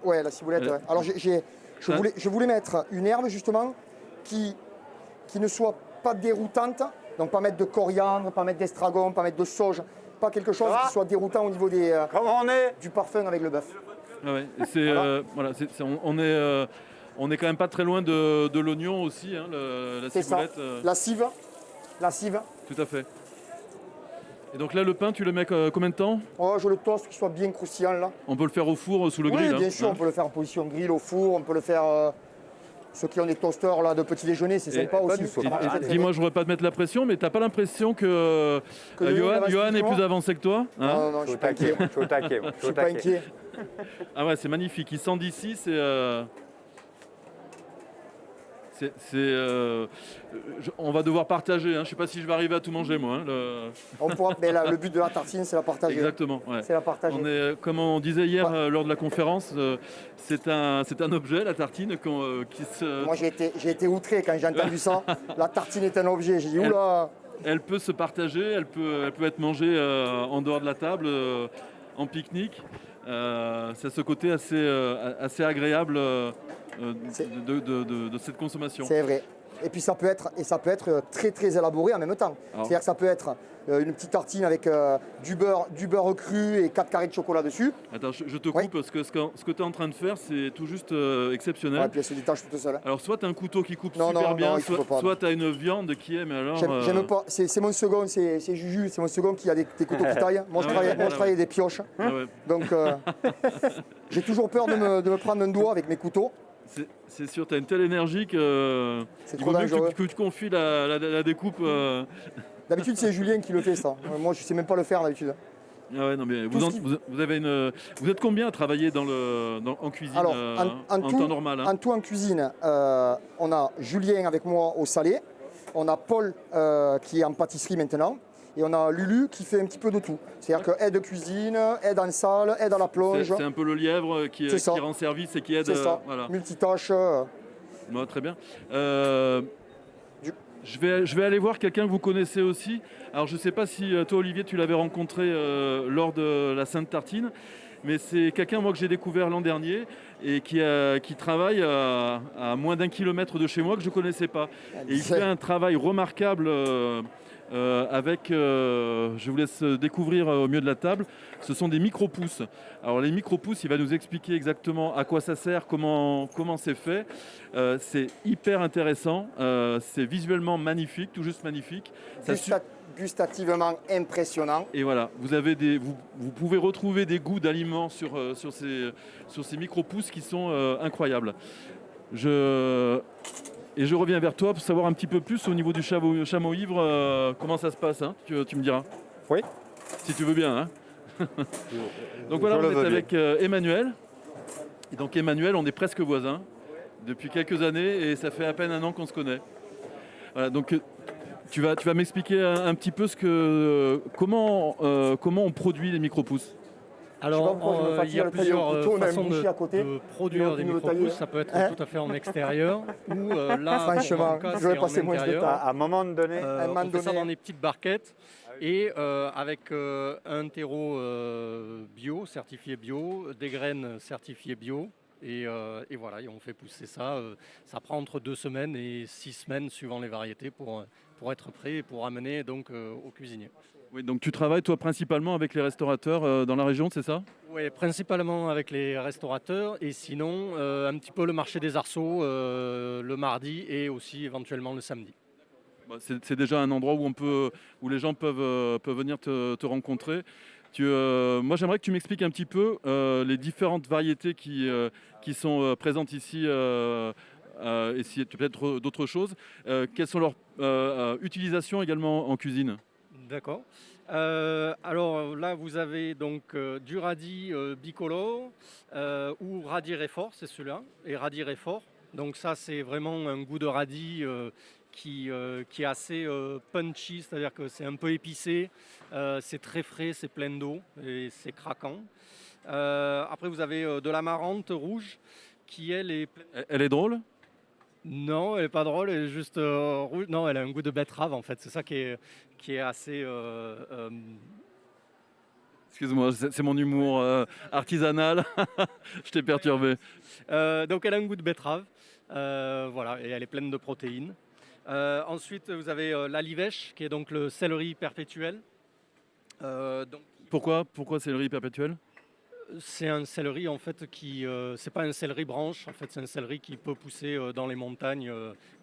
Ouais, la ciboulette. Elle- Ouais. Alors je voulais mettre une herbe justement qui ne soit pas déroutante. Donc pas mettre de coriandre, pas mettre d'estragon, pas mettre de sauge. Pas quelque chose qui soit déroutant au niveau Comment on est? du parfum avec le bœuf. Ah ouais. Et c'est, Voilà. on est quand même pas très loin de l'oignon aussi, hein, la C'est ça. ciboulette. La cive. Tout à fait. Et donc là, le pain, tu le mets combien de temps? Oh, je le toast qu'il soit bien croustillant là. On peut le faire au four, sous le Oui, grill, bien hein, sûr, hein. on peut le faire en position grill au four, on peut le faire. Ceux qui ont des toasters là, de petit déjeuner, c'est sympa aussi. du tout. Ça marche très, très Dis-moi, bien. je voudrais pas te mettre la pression, mais t'as pas l'impression que, Que Denis avance Johan est plus plus avancé que toi, hein? Non, non, je Je suis pas inquiet. Je suis au taquet. moi. Je suis pas inquiet. Ah ouais, c'est magnifique. Il sent d'ici, on va devoir partager, hein. Je sais pas si je vais arriver à tout manger, moi, hein, On pourra, mais là, le but de la tartine, c'est la partager. Exactement, ouais. C'est la partager. Comme on disait hier lors de la conférence, c'est un objet, la tartine, qui se... Moi, j'ai été outré quand j'ai entendu ça. La tartine est un objet. J'ai dit, oula. Elle peut se partager, elle peut être mangée en dehors de la table, en pique-nique. C'est ce côté assez agréable de cette consommation. C'est vrai. Et puis ça peut être très très élaboré en même temps. Alors. C'est-à-dire que ça peut être une petite tartine avec du beurre cru et 4 carrés de chocolat dessus. Attends, je te coupe parce que ce que tu es en train de faire, c'est tout juste exceptionnel. Ouais, puis elle se détache toute seule. Alors soit tu as un couteau qui coupe Non, super non, bien, il faut pas. soit tu as une viande qui est, mais alors... J'aime pas. C'est mon second, c'est Juju, c'est mon second qui a des couteaux qui taillent. Moi, je Ah travaille ouais, moi, je travaille avec des pioches. Ah ouais. Donc, j'ai toujours peur de me prendre un doigt avec mes couteaux. C'est sûr, tu as une telle énergie que C'est il trop vaut mieux dangereux. que tu confies la découpe. D'habitude, c'est Julien qui le fait, ça. Moi, je sais même pas le faire d'habitude. Ah ouais, non, mais Tout ce qui- vous êtes combien à travailler en cuisine Alors, en tout, temps normal, hein? en tout en cuisine, on a Julien avec moi au salé, on a Paul qui est en pâtisserie maintenant, et on a Lulu qui fait un petit peu de tout. C'est-à-dire que aide cuisine, aide en salle, aide à la plonge. C'est un peu le lièvre qui C'est ça. rend service et qui aide. C'est ça, Voilà. multitâche. Ouais, très bien. Je vais aller voir quelqu'un que vous connaissez aussi. Alors, je ne sais pas si toi, Olivier, tu l'avais rencontré lors de la Sainte Tartine, mais c'est quelqu'un moi que j'ai découvert l'an dernier et qui travaille à moins d'1 kilomètre de chez moi que je ne connaissais pas. Et il fait un travail remarquable avec, je vous laisse découvrir au milieu de la table, ce sont des micro-pousses. Alors les micro-pousses, il va nous expliquer exactement à quoi ça sert, comment c'est fait. C'est hyper intéressant, c'est visuellement magnifique, tout juste magnifique. Gustativement impressionnant. Et voilà, vous pouvez retrouver des goûts d'aliments sur ces micro-pousses qui sont incroyables. Et je reviens vers toi pour savoir un petit peu plus au niveau du chameau ivre, comment ça se passe, hein, tu me diras. Oui. Si tu veux bien. Hein. Donc voilà, on est avec Emmanuel. Et donc Emmanuel, on est presque voisins depuis quelques années et ça fait à peine 1 an qu'on se connaît. Voilà, donc tu vas m'expliquer un petit peu comment on produit les micro-pousses. Alors, il y a plusieurs façons de produire des micro-pousses. Ça peut être tout à fait en extérieur ou là, franchement, dans mon cas, je vais c'est passer en moins de intérieur. temps. À un moment donné, On fait ça dans des petites barquettes et avec un terreau bio, certifié bio, des graines certifiées bio. Et voilà, et on fait pousser ça. Ça prend entre 2 semaines et 6 semaines suivant les variétés pour être prêt et pour amener donc aux cuisiniers. Oui, donc tu travailles toi principalement avec les restaurateurs dans la région, c'est ça? Oui, principalement avec les restaurateurs et sinon un petit peu le marché des arceaux le mardi et aussi éventuellement le samedi. Bah, c'est déjà un endroit où les gens peuvent venir te rencontrer. Moi, j'aimerais que tu m'expliques un petit peu les différentes variétés qui sont présentes ici et s'il y a peut-être d'autres choses, quelles sont leurs utilisations également en cuisine? D'accord. Alors là, vous avez donc du radis bicolore ou radis réfort, c'est celui-là, et radis réfort. Donc ça, c'est vraiment un goût de radis qui est assez punchy, c'est-à-dire que c'est un peu épicé, c'est très frais, c'est plein d'eau et c'est craquant. Après, vous avez de l'amarante rouge qui, elle, est... Elle est drôle? Non, elle n'est pas drôle, elle est juste rouge. Non, elle a un goût de betterave, en fait. C'est ça qui est assez... Excuse-moi, c'est mon humour artisanal. Je t'ai perturbé. Donc, elle a un goût de betterave. Voilà, et elle est pleine de protéines. Ensuite, vous avez la livèche, qui est donc le céleri perpétuel. Pourquoi céleri perpétuel? C'est un céleri en fait c'est pas un céleri branche, en fait c'est un céleri qui peut pousser dans les montagnes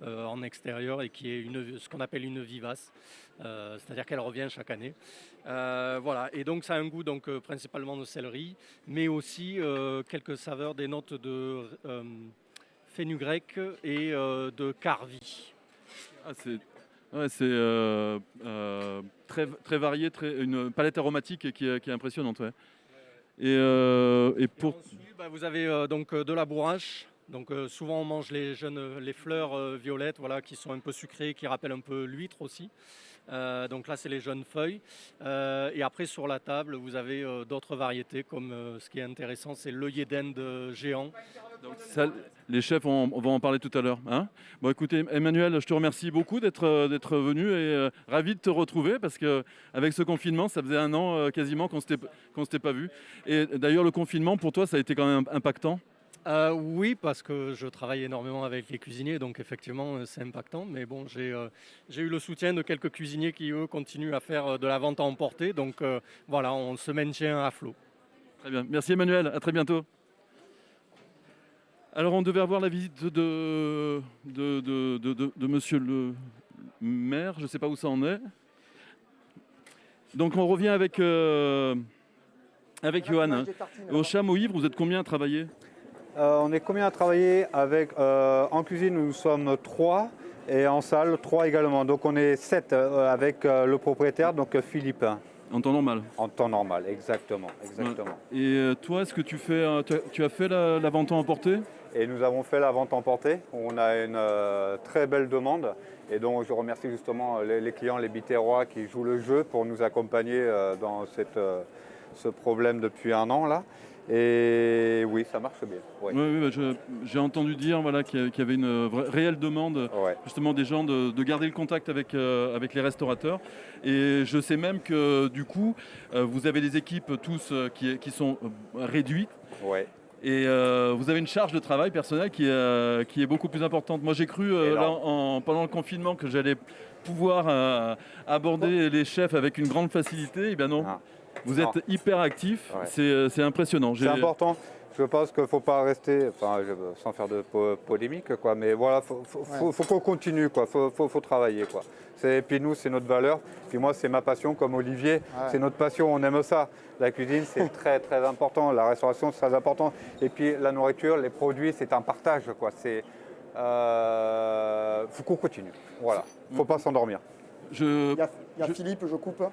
en extérieur et qui est ce qu'on appelle une vivace, c'est-à-dire qu'elle revient chaque année. Voilà, et donc ça a un goût donc principalement de céleri, mais aussi quelques saveurs, des notes de fenugrec et de carvi. Ah, c'est très, très varié, une palette aromatique qui est impressionnante. Ouais. Et pour... Ensuite, vous avez donc de la bourrache. Donc souvent on mange les fleurs violettes, voilà, qui sont un peu sucrées, qui rappellent un peu l'huître aussi. Donc là c'est les jeunes feuilles. Et après sur la table vous avez d'autres variétés comme ce qui est intéressant, c'est l'œillet d'Inde géant. Donc ça, les chefs, on va en parler tout à l'heure. Hein. Bon, écoutez, Emmanuel, je te remercie beaucoup d'être venu et ravi de te retrouver parce qu'avec ce confinement, ça faisait 1 an quasiment qu'on ne s'était pas vu. Et d'ailleurs, le confinement, pour toi, ça a été quand même impactant? Oui, parce que je travaille énormément avec les cuisiniers, donc effectivement, c'est impactant. Mais bon, j'ai eu le soutien de quelques cuisiniers qui, eux, continuent à faire de la vente à emporter. Donc voilà, on se maintient à flot. Très bien. Merci Emmanuel, à très bientôt. Alors, on devait avoir la visite de monsieur le maire, je ne sais pas où ça en est. Donc, on revient avec Johan. Hein. Au Chameau Ivre, vous êtes combien à travailler? On est combien à travailler en cuisine, nous sommes 3 et en salle 3 également. Donc on est 7 avec le propriétaire, donc Philippe. En temps normal? En temps normal, exactement. Ouais. Et toi, est-ce que tu as fait la vente à emporter? Et nous avons fait la vente emportée. On a une très belle demande. Et donc je remercie justement les clients, les Biterrois qui jouent le jeu pour nous accompagner dans ce problème depuis 1 an là. Et oui, ça marche bien. Ouais. Oui, j'ai entendu dire voilà, qu'il y avait une réelle demande justement des gens de garder le contact avec les restaurateurs. Et je sais même que du coup, vous avez des équipes tous qui sont réduites. Ouais. Et vous avez une charge de travail personnelle qui est beaucoup plus importante. Moi, j'ai cru pendant le confinement que j'allais pouvoir aborder les chefs avec une grande facilité. Eh bien non. Vous êtes hyper actif, c'est impressionnant. C'est important. Je pense qu'il ne faut pas rester, sans faire de polémique, quoi, mais voilà, faut qu'on continue, quoi. Faut travailler, quoi. Et puis nous, c'est notre valeur. Puis moi, c'est ma passion, comme Olivier, c'est notre passion, on aime ça. La cuisine, c'est très très important. La restauration, c'est très important. Et puis la nourriture, les produits, c'est un partage, quoi. Faut qu'on continue. Voilà. Faut pas s'endormir. Il y a Philippe, je coupe.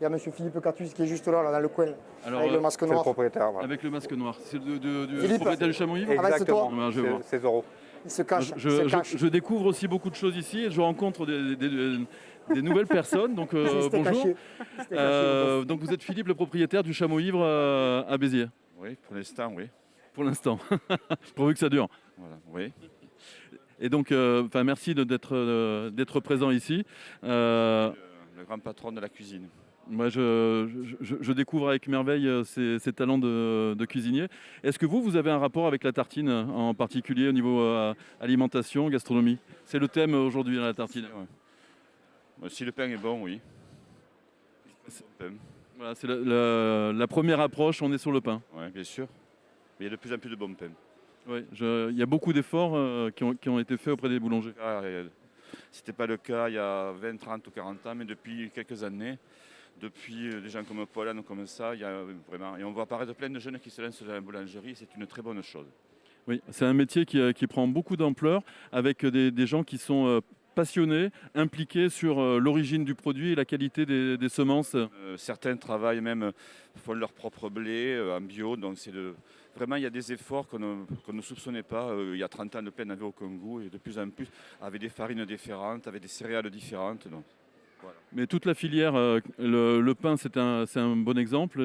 Il y a M. Philippe Catus qui est juste là dans le coin, avec le masque noir. C'est le propriétaire. Voilà. Avec le masque noir. C'est du propriétaire du Chameau Ivre? Exactement, c'est Zoro. Il se cache. Je découvre aussi beaucoup de choses ici et je rencontre des nouvelles personnes. Donc bonjour. Donc vous êtes Philippe, le propriétaire du Chameau Ivre à Béziers? Oui, pour l'instant, oui. Pour l'instant. Pourvu que ça dure. Voilà, oui. Et donc, merci d'être présent ici. Le grand patron de la cuisine. Moi, je découvre avec merveille ces talents de cuisinier. Est-ce que vous avez un rapport avec la tartine, en particulier au niveau alimentation, gastronomie? C'est le thème aujourd'hui, la tartine. Ouais. Si le pain est bon, oui. Voilà, c'est la première approche, on est sur le pain. Oui, bien sûr. Mais il y a de plus en plus de bons pains. Oui, il y a beaucoup d'efforts qui ont été faits auprès des boulangers. Ce n'était pas le cas il y a 20, 30 ou 40 ans, mais depuis quelques années, depuis des gens comme Paul, comme ça, il y a vraiment... Et on voit apparaître plein de jeunes qui se lancent dans la boulangerie, c'est une très bonne chose. Oui, c'est un métier qui prend beaucoup d'ampleur avec des gens qui sont passionnés, impliqués sur l'origine du produit et la qualité des semences. Certains travaillent même, font leur propre blé en bio, donc vraiment il y a des efforts qu'on ne soupçonnait pas. Il y a 30 ans, le pain n'avait aucun goût et de plus en plus avec des farines différentes, avec des céréales différentes. Donc, voilà. Mais toute la filière, le pain c'est un bon exemple,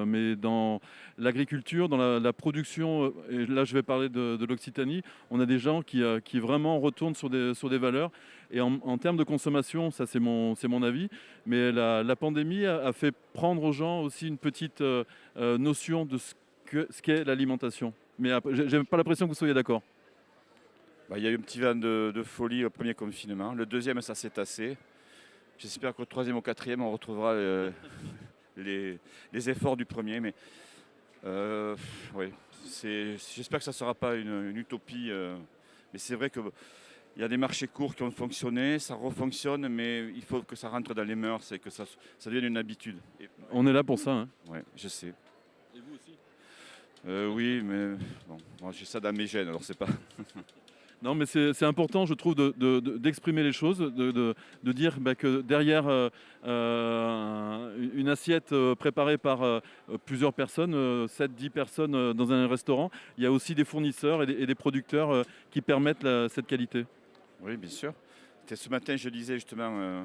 mais dans l'agriculture, dans la production, et là je vais parler de l'Occitanie, on a des gens qui vraiment retournent sur des valeurs. Et en termes de consommation, ça c'est mon avis, mais la pandémie a fait prendre aux gens aussi une petite notion de ce qu'est l'alimentation. Mais j'ai pas l'impression que vous soyez d'accord. Il y a eu un petit vent de folie au premier confinement. Le deuxième, ça s'est tassé. J'espère qu'au troisième ou quatrième, on retrouvera les efforts du premier. Mais oui, j'espère que ça ne sera pas une utopie. Mais c'est vrai qu'il y a des marchés courts qui ont fonctionné, ça refonctionne, mais il faut que ça rentre dans les mœurs et que ça devienne une habitude. On est là pour ça. Hein. Oui, je sais. Et vous aussi oui, mais bon, moi, j'ai ça dans mes gènes, alors c'est pas... Non, mais c'est important, je trouve, d'exprimer les choses, de dire que derrière une assiette préparée par plusieurs personnes, 7-10 personnes dans un restaurant, il y a aussi des fournisseurs et des producteurs qui permettent cette qualité. Oui, bien sûr. Ce matin, je lisais justement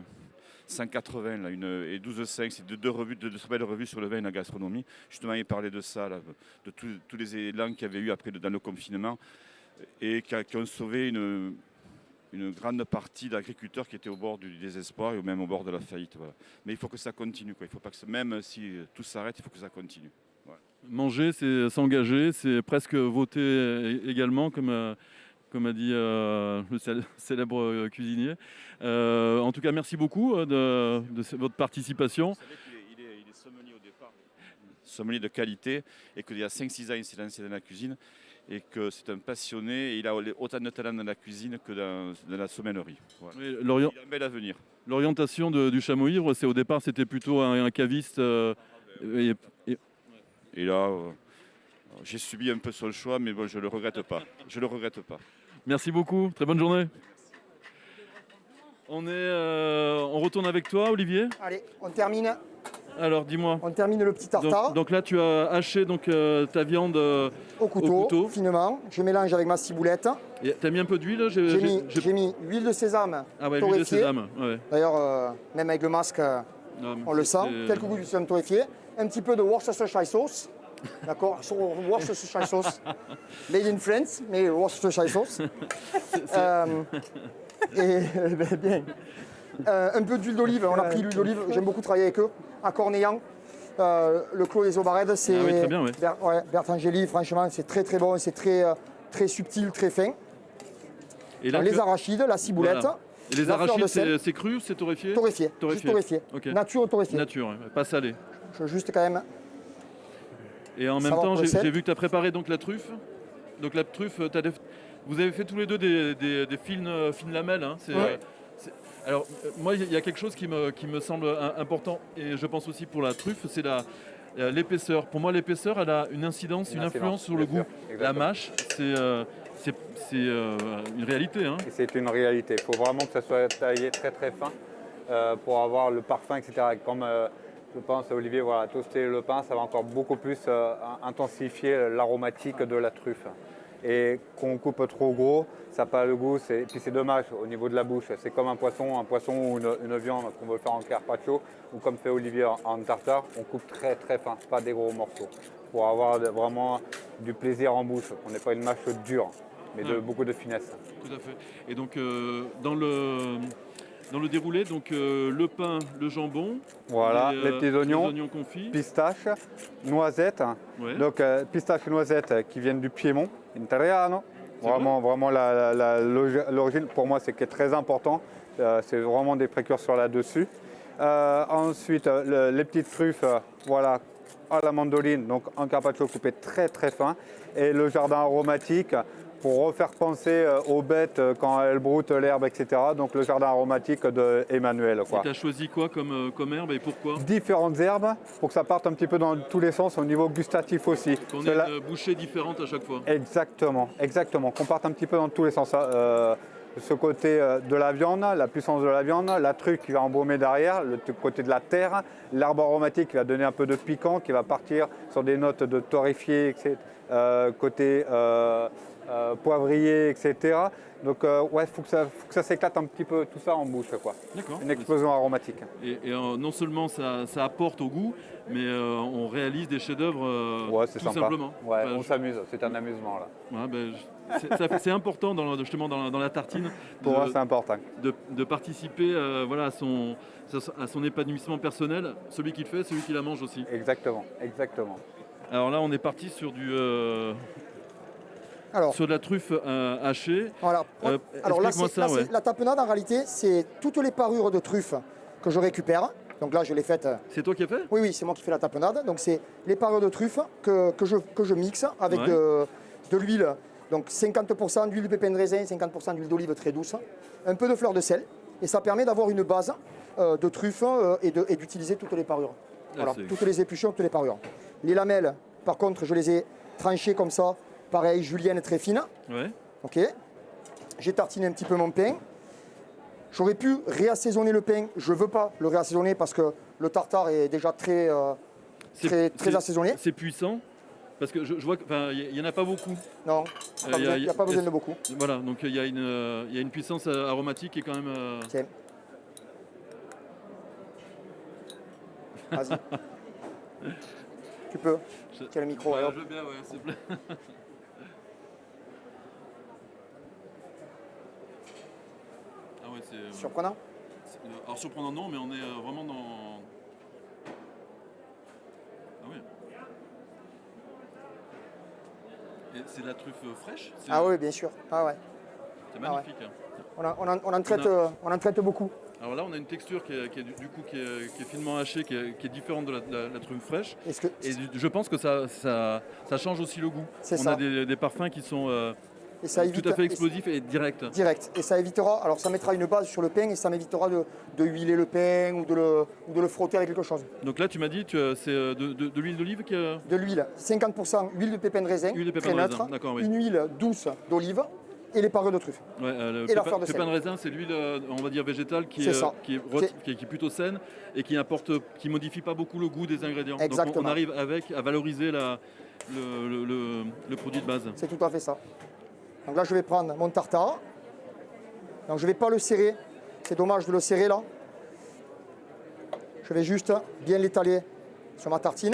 180 là, et 12,5, c'est deux très belles revues sur le vin et la gastronomie. Justement, ils parlaient de ça, là, de tous les élans qu'il y avait eu après dans le confinement, et qui ont sauvé une grande partie d'agriculteurs qui étaient au bord du désespoir et même au bord de la faillite. Voilà. Mais il faut que ça continue. Il faut pas que même si tout s'arrête, il faut que ça continue. Voilà. Manger, c'est s'engager, c'est presque voter également, comme a dit le célèbre cuisinier. En tout cas, merci beaucoup de votre participation. Vous savez qu'il est sommelier au départ, sommelier de qualité, et qu'il y a 5-6 ans, il s'est lancé dans la cuisine. Et que c'est un passionné, et il a autant de talent dans la cuisine que dans la sommellerie. Voilà. Oui, il a un bel avenir. L'orientation du Chameau Ivre, au départ, c'était plutôt un caviste. Et là, j'ai subi un peu sur le choix, mais bon, je ne le regrette pas. Je le regrette pas. Merci beaucoup, très bonne journée. On retourne avec toi, Olivier. Allez, on termine. Alors, dis-moi. On termine le petit tartare. Donc là, tu as haché ta viande au couteau, finement. Je mélange avec ma ciboulette. Tu as mis un peu d'huile? J'ai mis huile de sésame. Ah ouais, huile de sésame. Ouais. D'ailleurs, même avec le masque, on le sent. Quelques gouttes de sésame torréfié. Un petit peu de Worcestershire sauce. D'accord, Worcestershire sauce. Made in France, mais Worcestershire sauce. Bien. Un peu d'huile d'olive, on a pris l'huile d'olive, j'aime beaucoup travailler avec eux, à Cornéllan. Le Clos des Aubarèdes, c'est très bien, Bertangéli, franchement, c'est très très bon, c'est très subtil, très fin. Et là, les arachides, la ciboulette. Voilà. Et les arachides, c'est cru ou c'est torréfié? Torréfié, juste torréfié. Okay. Nature torréfié. Nature, pas salé. Je veux juste quand même... Et en même temps, j'ai vu que tu as préparé donc la truffe. Donc la truffe, vous avez fait tous les deux des fines lamelles. Hein. Alors, moi, il y a quelque chose qui me semble important, et je pense aussi pour la truffe, c'est l'épaisseur. Pour moi, l'épaisseur, elle a une incidence, une influence sur le goût. La mâche, c'est une réalité. Hein. C'est une réalité. Il faut vraiment que ça soit taillé très très fin pour avoir le parfum, etc. Comme je pense, Olivier, voilà, toaster le pain, ça va encore beaucoup plus intensifier l'aromatique de la truffe. Et qu'on coupe trop gros, ça n'a pas le goût, puis c'est dommage au niveau de la bouche. C'est comme un poisson ou une viande qu'on veut faire en carpaccio, ou comme fait Olivier en tartare, on coupe très très fin, pas des gros morceaux, pour avoir vraiment du plaisir en bouche. On n'est pas une mâche dure, mais beaucoup de finesse. Tout à fait. Et donc dans le déroulé, donc le pain, le jambon, voilà, les petits oignons confits, pistaches, noisettes. Ouais. Donc pistaches et noisettes qui viennent du Piémont, Interiano. Vraiment l'origine, pour moi, c'est qui est très important. C'est vraiment des précurseurs là-dessus. Ensuite, les petites truffes, voilà, à la mandoline, donc en carpaccio coupé très très fin. Et le jardin aromatique, pour refaire penser aux bêtes quand elles broutent l'herbe, etc. Donc le jardin aromatique de Emmanuel. Tu as choisi quoi comme herbe et pourquoi? Différentes herbes pour que ça parte un petit peu dans tous les sens au niveau gustatif aussi. Qu'on ait une bouchée différente à chaque fois. Exactement, exactement. Qu'on parte un petit peu dans tous les sens. Ce côté de la viande, la puissance de la viande, la truffe qui va embaumer derrière, le côté de la terre, l'arbre aromatique qui va donner un peu de piquant, qui va partir sur des notes de torréfié, etc. Côté poivrier, etc. Donc ouais, faut que ça s'éclate un petit peu tout ça en bouche, quoi. D'accord. Une explosion aromatique. Et non seulement ça apporte au goût, mais on réalise des chefs-d'œuvre ouais, c'est tout sympa. simplement. Ouais, on s'amuse, c'est un amusement là. Ouais, c'est important justement dans la tartine. Pour moi, c'est important. De participer voilà, à son épanouissement personnel, celui qui le fait, celui qui la mange aussi. Exactement, exactement. Alors là, on est parti sur sur de la truffe hachée. Voilà. Alors là, la tapenade, en réalité, c'est toutes les parures de truffe que je récupère. Donc là, je l'ai faite. C'est toi qui as fait? Oui, oui, c'est moi qui fais la tapenade. Donc c'est les parures de truffe que je mixe avec de l'huile. Donc 50% d'huile de pépins de raisin, 50% d'huile d'olive très douce, un peu de fleur de sel. Et ça permet d'avoir une base de truffe et d'utiliser toutes les parures. Voilà, toutes les épluchures, toutes les parures. Les lamelles, par contre, je les ai tranchées comme ça. Pareil, julienne très fine. Ouais. Ok. J'ai tartiné un petit peu mon pain. J'aurais pu réassaisonner le pain. Je ne veux pas le réassaisonner parce que le tartare est déjà très assaisonné. C'est puissant. Parce que je vois qu'il n'y en a pas beaucoup. Non, il n'y a pas besoin de beaucoup. Voilà, donc il y a une puissance aromatique qui est quand même... Tiens. Vas-y. Tu peux. Tiens le micro. Je veux bien, ouais, s'il te plaît. Ah ouais, c'est... Surprenant? Alors surprenant non, mais on est vraiment dans... Ah oui. Et c'est de la truffe fraîche? Ah oui, bien sûr. Ah ouais. C'est magnifique. Ah ouais. On en traite beaucoup. Alors là, on a une texture qui est finement hachée, qui est différente de la truffe fraîche. Et je pense que ça change aussi le goût. On a des parfums qui sont tout à fait explosifs et directs. Direct. Et ça évitera, alors ça mettra une base sur le pain et ça m'évitera de huiler le pain ou de le frotter avec quelque chose. Donc là, tu m'as dit que c'est de l'huile d'olive qui est... De l'huile, 50% huile de pépins de raisin, très neutre, une huile douce d'olive et les parures de truffe. Ouais, et la fleur de sel. Pépin de raisin, c'est l'huile, on va dire végétale, qui est plutôt saine et qui modifie pas beaucoup le goût des ingrédients. Exactement. Donc on arrive à valoriser le produit de base. C'est tout à fait ça. Donc là, je vais prendre mon tartare. Donc je ne vais pas le serrer. C'est dommage de le serrer là. Je vais juste bien l'étaler sur ma tartine.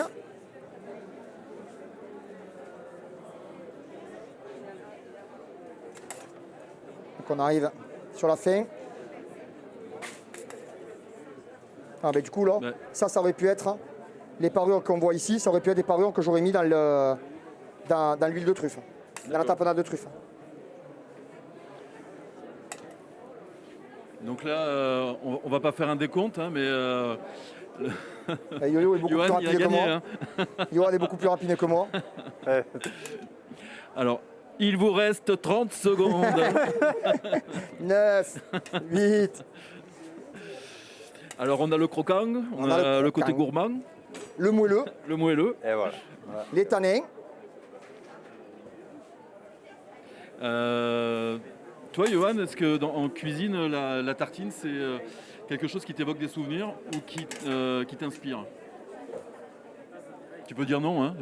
Donc on arrive sur la fin. Ah ben du coup là, ça aurait pu être les parures qu'on voit ici, ça aurait pu être des parures que j'aurais mis dans l'huile de truffe, dans la tapenade de truffe. Donc là, on va pas faire un décompte, hein, mais Yo-Yo est beaucoup plus rapide que moi. Johan est beaucoup plus rapide que moi. Alors, il vous reste 30 secondes. 9, 8. Alors, on a le croquant, on a le côté gourmand. Le moelleux. Le moelleux. Et voilà. Les tanins. Toi, Johan, est-ce que en cuisine, la tartine, c'est quelque chose qui t'évoque des souvenirs ou qui t'inspire? Tu peux dire non, hein,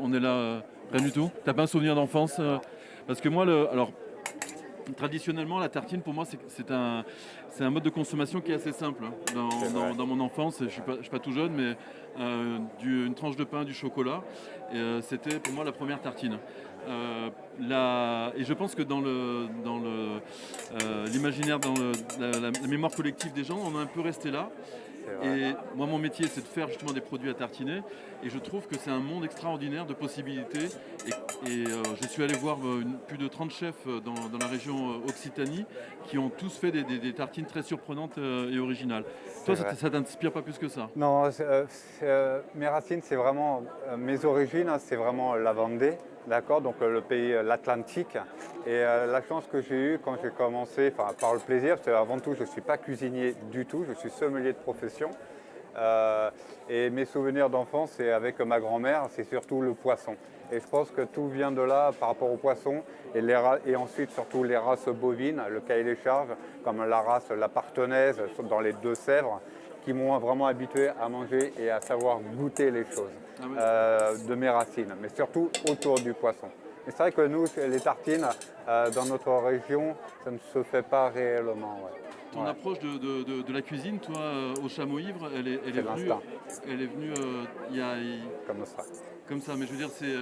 on est là, rien du tout. T'as pas un souvenir d'enfance? Parce que moi, traditionnellement, la tartine, pour moi, c'est un mode de consommation qui est assez simple. Dans mon enfance, je suis pas tout jeune, mais une tranche de pain, du chocolat, c'était pour moi la première tartine. Et je pense que dans l'imaginaire, dans la mémoire collective des gens, on est un peu resté là. Et moi, mon métier, c'est de faire justement des produits à tartiner. Et je trouve que c'est un monde extraordinaire de possibilités. Et je suis allé voir plus de 30 chefs dans la région Occitanie qui ont tous fait des tartines très surprenantes et originales. Toi, ça t'inspire pas plus que ça? Non, mes racines, c'est vraiment mes origines, c'est vraiment la Vendée. d'accord, donc le pays, l'Atlantique. Et la chance que j'ai eue quand j'ai commencé, enfin par le plaisir, parce qu'avant tout je ne suis pas cuisinier du tout, je suis sommelier de profession. Et mes souvenirs d'enfance, c'est avec ma grand-mère, c'est surtout le poisson. Et je pense que tout vient de là par rapport au poisson et ensuite surtout les races bovines, le cahier des charges, comme la race la partenaise dans les Deux-Sèvres, qui m'ont vraiment habitué à manger et à savoir goûter les choses de mes racines, mais surtout autour du poisson. Et c'est vrai que nous, les tartines, dans notre région, ça ne se fait pas réellement. Ouais. Ton approche de la cuisine, toi, au Chameau Ivre, elle est venue il y a... Comme ça. Comme ça, mais je veux dire, c'est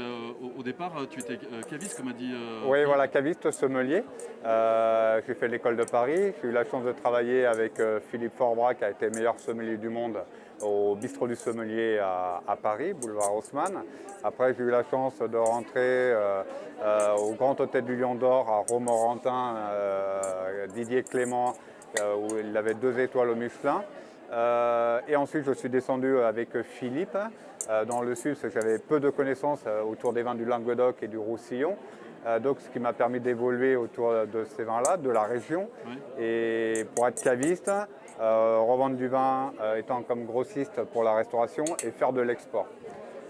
au départ, tu étais caviste, comme a dit... Oui, voilà, caviste, sommelier. J'ai fait l'école de Paris. J'ai eu la chance de travailler avec Philippe Forbras, qui a été meilleur sommelier du monde au bistrot du sommelier à Paris, boulevard Haussmann. Après, j'ai eu la chance de rentrer au Grand Hôtel du Lion d'Or à Romorantin, Didier Clément, où il avait 2 étoiles au Michelin. Et ensuite, je suis descendu avec Philippe dans le sud, parce que j'avais peu de connaissances autour des vins du Languedoc et du Roussillon. Donc, ce qui m'a permis d'évoluer autour de ces vins-là, de la région. Oui. Et pour être caviste, revendre du vin étant comme grossiste pour la restauration et faire de l'export.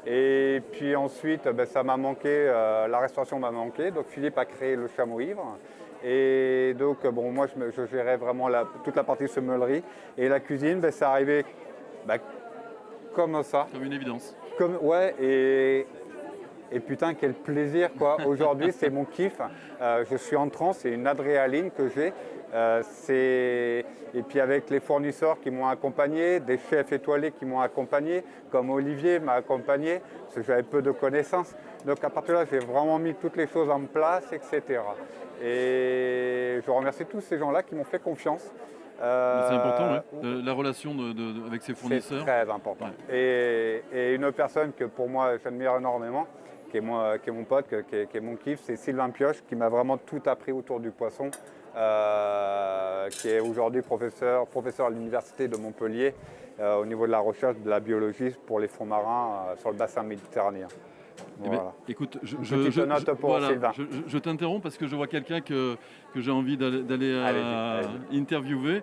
Et puis ensuite, ça m'a manqué, la restauration m'a manqué. Donc, Philippe a créé le Chameau Ivre. Et donc, bon, moi, je gérais vraiment toute la partie sommellerie. Et la cuisine, c'est arrivé comme ça. Comme une évidence. Ouais, et putain, quel plaisir, quoi. Aujourd'hui, c'est mon kiff. Je suis en transe, c'est une adrénaline que j'ai. Et puis avec les fournisseurs qui m'ont accompagné, des chefs étoilés qui m'ont accompagné, comme Olivier m'a accompagné, parce que j'avais peu de connaissances. Donc à partir de là, j'ai vraiment mis toutes les choses en place, etc. Et je remercie tous ces gens-là qui m'ont fait confiance. C'est important, oui. La relation avec ses fournisseurs. C'est très important. Ouais. Et une personne que pour moi j'admire énormément, qui est mon pote, qui est mon kiff, c'est Sylvain Pioche, qui m'a vraiment tout appris autour du poisson, qui est aujourd'hui professeur à l'université de Montpellier au niveau de la recherche de la biologie pour les fonds marins sur le bassin méditerranéen. Voilà. Écoute, je t'interromps parce que je vois quelqu'un que j'ai envie d'aller interviewer.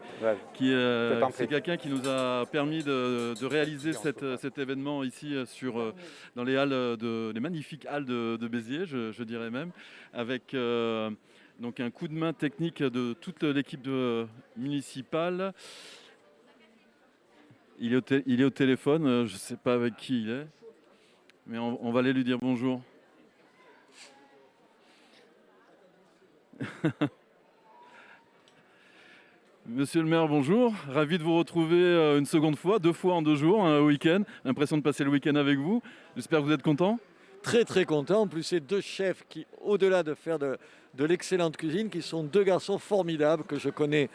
C'est quelqu'un qui nous a permis de réaliser cet événement ici dans les halles les magnifiques halles de Béziers, je dirais même, avec donc un coup de main technique de toute l'équipe municipale. Il est au téléphone, je ne sais pas avec qui il est. Mais on va aller lui dire bonjour. Monsieur le maire, bonjour. Ravi de vous retrouver une seconde fois, 2 fois en 2 jours, un week-end. L'impression de passer le week-end avec vous. J'espère que vous êtes content. Très très content. En plus, c'est 2 chefs qui, au-delà de faire de l'excellente cuisine, qui sont 2 garçons formidables que je connais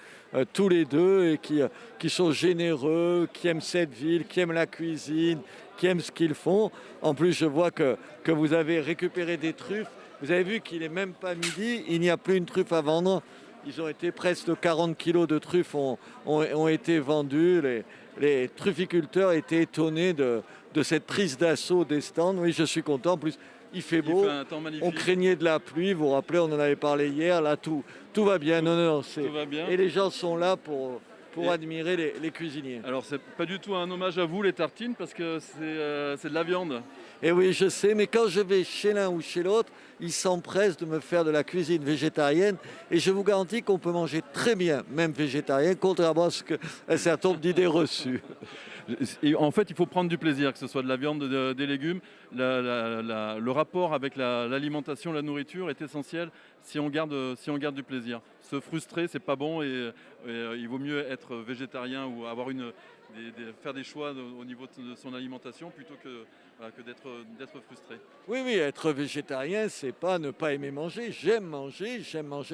tous les 2 et qui sont généreux, qui aiment cette ville, qui aiment la cuisine, qui aiment ce qu'ils font. En plus, je vois que vous avez récupéré des truffes. Vous avez vu qu'il n'est même pas midi, il n'y a plus une truffe à vendre. Ils ont été presque 40 kilos de truffes ont été vendus. Les trufficulteurs étaient étonnés de cette prise d'assaut des stands. Oui, je suis content. En plus, il fait beau. On craignait de la pluie. Vous vous rappelez, on en avait parlé hier. Là, tout va bien. Non, tout va bien. Et les gens sont là pour admirer les cuisiniers. Alors, c'est pas du tout un hommage à vous, les tartines, parce que c'est de la viande. Et oui, je sais, mais quand je vais chez l'un ou chez l'autre, ils s'empressent de me faire de la cuisine végétarienne. Et je vous garantis qu'on peut manger très bien, même végétarien, contrairement à ce qu'un certain nombre d'idées reçues. Et en fait, il faut prendre du plaisir, que ce soit de la viande, des légumes. Le rapport avec l'alimentation, la nourriture est essentiel si on garde du plaisir. Se frustrer, c'est pas bon et il vaut mieux être végétarien ou avoir faire des choix au niveau de son alimentation plutôt que d'être frustré. Oui, être végétarien, c'est pas ne pas aimer manger. J'aime manger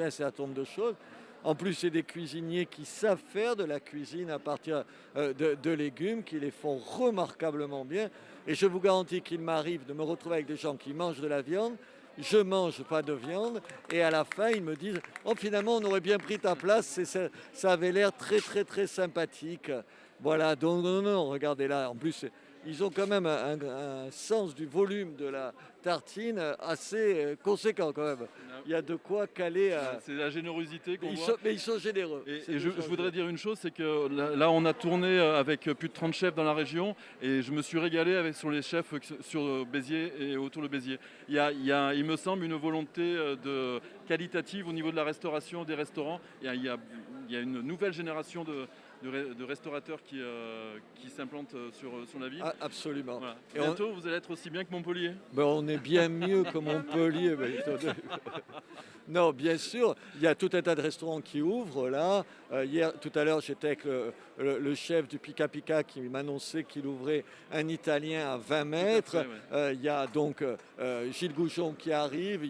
un certain nombre de choses. En plus, c'est des cuisiniers qui savent faire de la cuisine à partir de légumes, qui les font remarquablement bien. Et je vous garantis qu'il m'arrive de me retrouver avec des gens qui mangent de la viande. Je mange pas de viande. Et à la fin, ils me disent « Oh, finalement, on aurait bien pris ta place. Ça avait l'air très, très, très sympathique. » Voilà, donc non, regardez là. En plus, ils ont quand même un sens du volume de la tartine assez conséquent quand même. Il y a de quoi caler. C'est la générosité qu'on Ils voit. sont, mais ils sont généreux. Et je voudrais dire une chose, c'est que là, on a tourné avec plus de 30 chefs dans la région et je me suis régalé sur les chefs sur Béziers et autour de Béziers. Il y a, il me semble, une volonté qualitative au niveau de la restauration des restaurants. Il y a une nouvelle génération de restaurateurs qui s'implantent sur la ville. Ah, absolument. Voilà. Et Bientôt, vous allez être aussi bien que Montpellier. On est bien mieux que Montpellier. Non, bien sûr, il y a tout un tas de restaurants qui ouvrent là. Tout à l'heure, j'étais avec le chef du Pika Pika qui m'annonçait qu'il ouvrait un Italien à 20 mètres. Il y a donc Gilles Goujon qui arrive.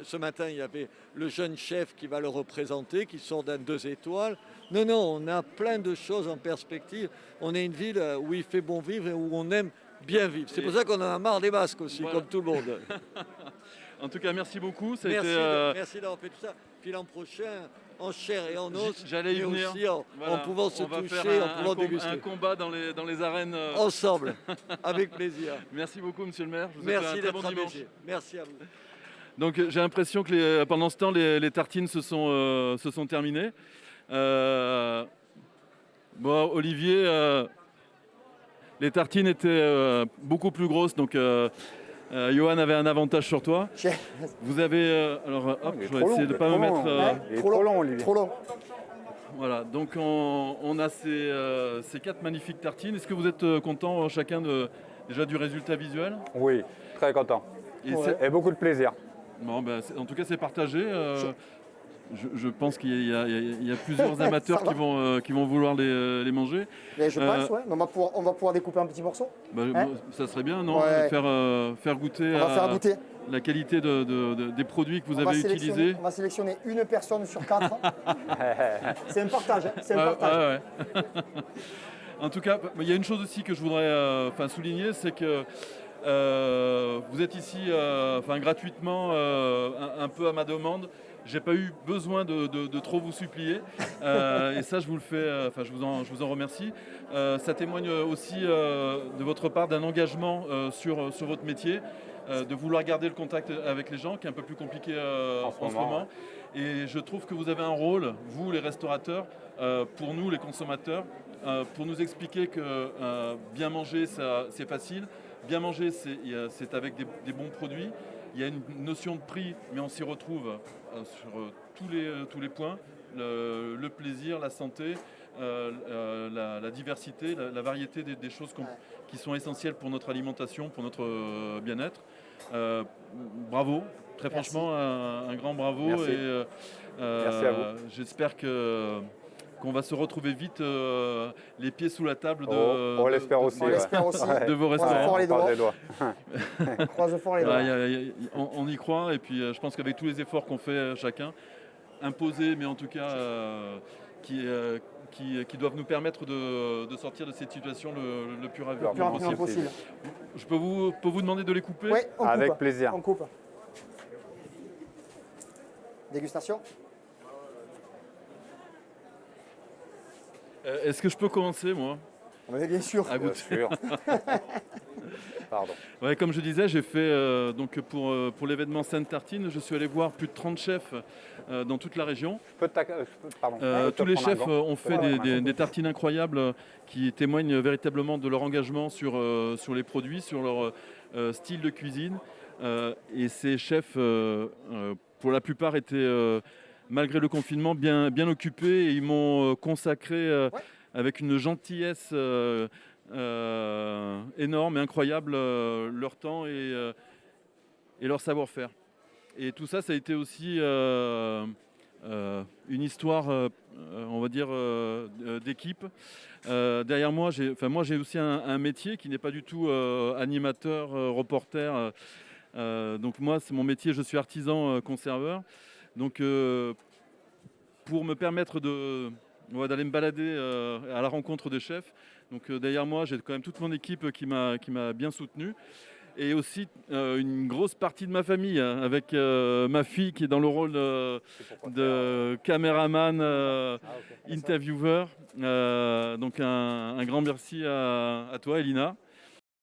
Ce matin, il y avait le jeune chef qui va le représenter, qui sort d'un 2 étoiles. Non, on a plein de choses en perspective. On est une ville où il fait bon vivre et où on aime bien vivre. C'est pour ça qu'on en a marre des masques aussi, comme tout le monde. En tout cas, merci beaucoup. Merci d'avoir fait tout ça. Puis l'an prochain, en chair et en os, j'allais y venir. Aussi en pouvant se toucher, en pouvant déguster. Un combat dans les arènes. Ensemble, avec plaisir. Merci beaucoup, monsieur le maire. Merci d'être bon dimanche. Merci à vous. Donc j'ai l'impression que pendant ce temps, les tartines se sont terminées. Olivier, les tartines étaient beaucoup plus grosses, donc Johan avait un avantage sur toi. Vous avez... je vais essayer de ne pas me mettre... Il est trop long, Olivier. Trop long. Voilà, donc on a ces 4 magnifiques tartines. Est-ce que vous êtes content chacun déjà du résultat visuel? Oui, très content. Et beaucoup de plaisir. Bon, en tout cas, c'est partagé. Je pense qu'il y a plusieurs amateurs qui vont vouloir les manger. Mais je pense, ouais. On va pouvoir découper un petit morceau. Ça serait bien, non? Faire goûter la qualité des produits que vous avez utilisés. On va sélectionner une personne sur 4. C'est un partage. En tout cas, il y a une chose aussi que je voudrais souligner, c'est que vous êtes ici gratuitement, un peu à ma demande. J'ai pas eu besoin de trop vous supplier et ça je vous le fais, je vous en remercie. Ça témoigne aussi de votre part d'un engagement sur votre métier, de vouloir garder le contact avec les gens qui est un peu plus compliqué en ce moment. Et je trouve que vous avez un rôle, vous les restaurateurs, pour nous les consommateurs, pour nous expliquer que bien manger c'est facile, bien manger c'est avec des bons produits. Il y a une notion de prix, mais on s'y retrouve sur tous les points. Le plaisir, la santé, la diversité, la variété des choses qui sont essentielles pour notre alimentation, pour notre bien-être. Bravo, très franchement, un grand bravo. Merci. Merci à vous. J'espère qu'on va se retrouver vite les pieds sous la table on l'espère aussi. De vos restaurants. Croise fort les doigts. Croise fort les doigts. On y croit et puis je pense qu'avec tous les efforts qu'on fait chacun, imposés mais en tout cas qui doivent nous permettre de sortir de cette situation le plus rapidement possible. Je peux vous demander de les couper? Oui, avec plaisir. On coupe. Dégustation. Est-ce que je peux commencer, moi? Mais bien sûr. À goûter. Bien sûr. Pardon. Ouais, comme je disais, j'ai fait pour l'événement Sainte-Tartine, je suis allé voir plus de 30 chefs dans toute la région. Tous les chefs ont fait des tartines incroyables qui témoignent véritablement de leur engagement sur les produits, sur leur style de cuisine. Et ces chefs, pour la plupart, étaient, malgré le confinement, bien occupés et ils m'ont consacré avec une gentillesse énorme et incroyable leur temps et leur savoir-faire. Et tout ça, ça a été aussi une histoire, on va dire, d'équipe. Derrière moi, j'ai aussi un métier qui n'est pas du tout animateur, reporter. Donc moi, c'est mon métier, je suis artisan conserveur. Donc pour me permettre d'aller me balader à la rencontre des chefs. Donc derrière moi, j'ai quand même toute mon équipe qui m'a bien soutenu. Et aussi une grosse partie de ma famille, avec ma fille qui est dans le rôle de caméraman, intervieweur. Donc un grand merci à toi, Elina.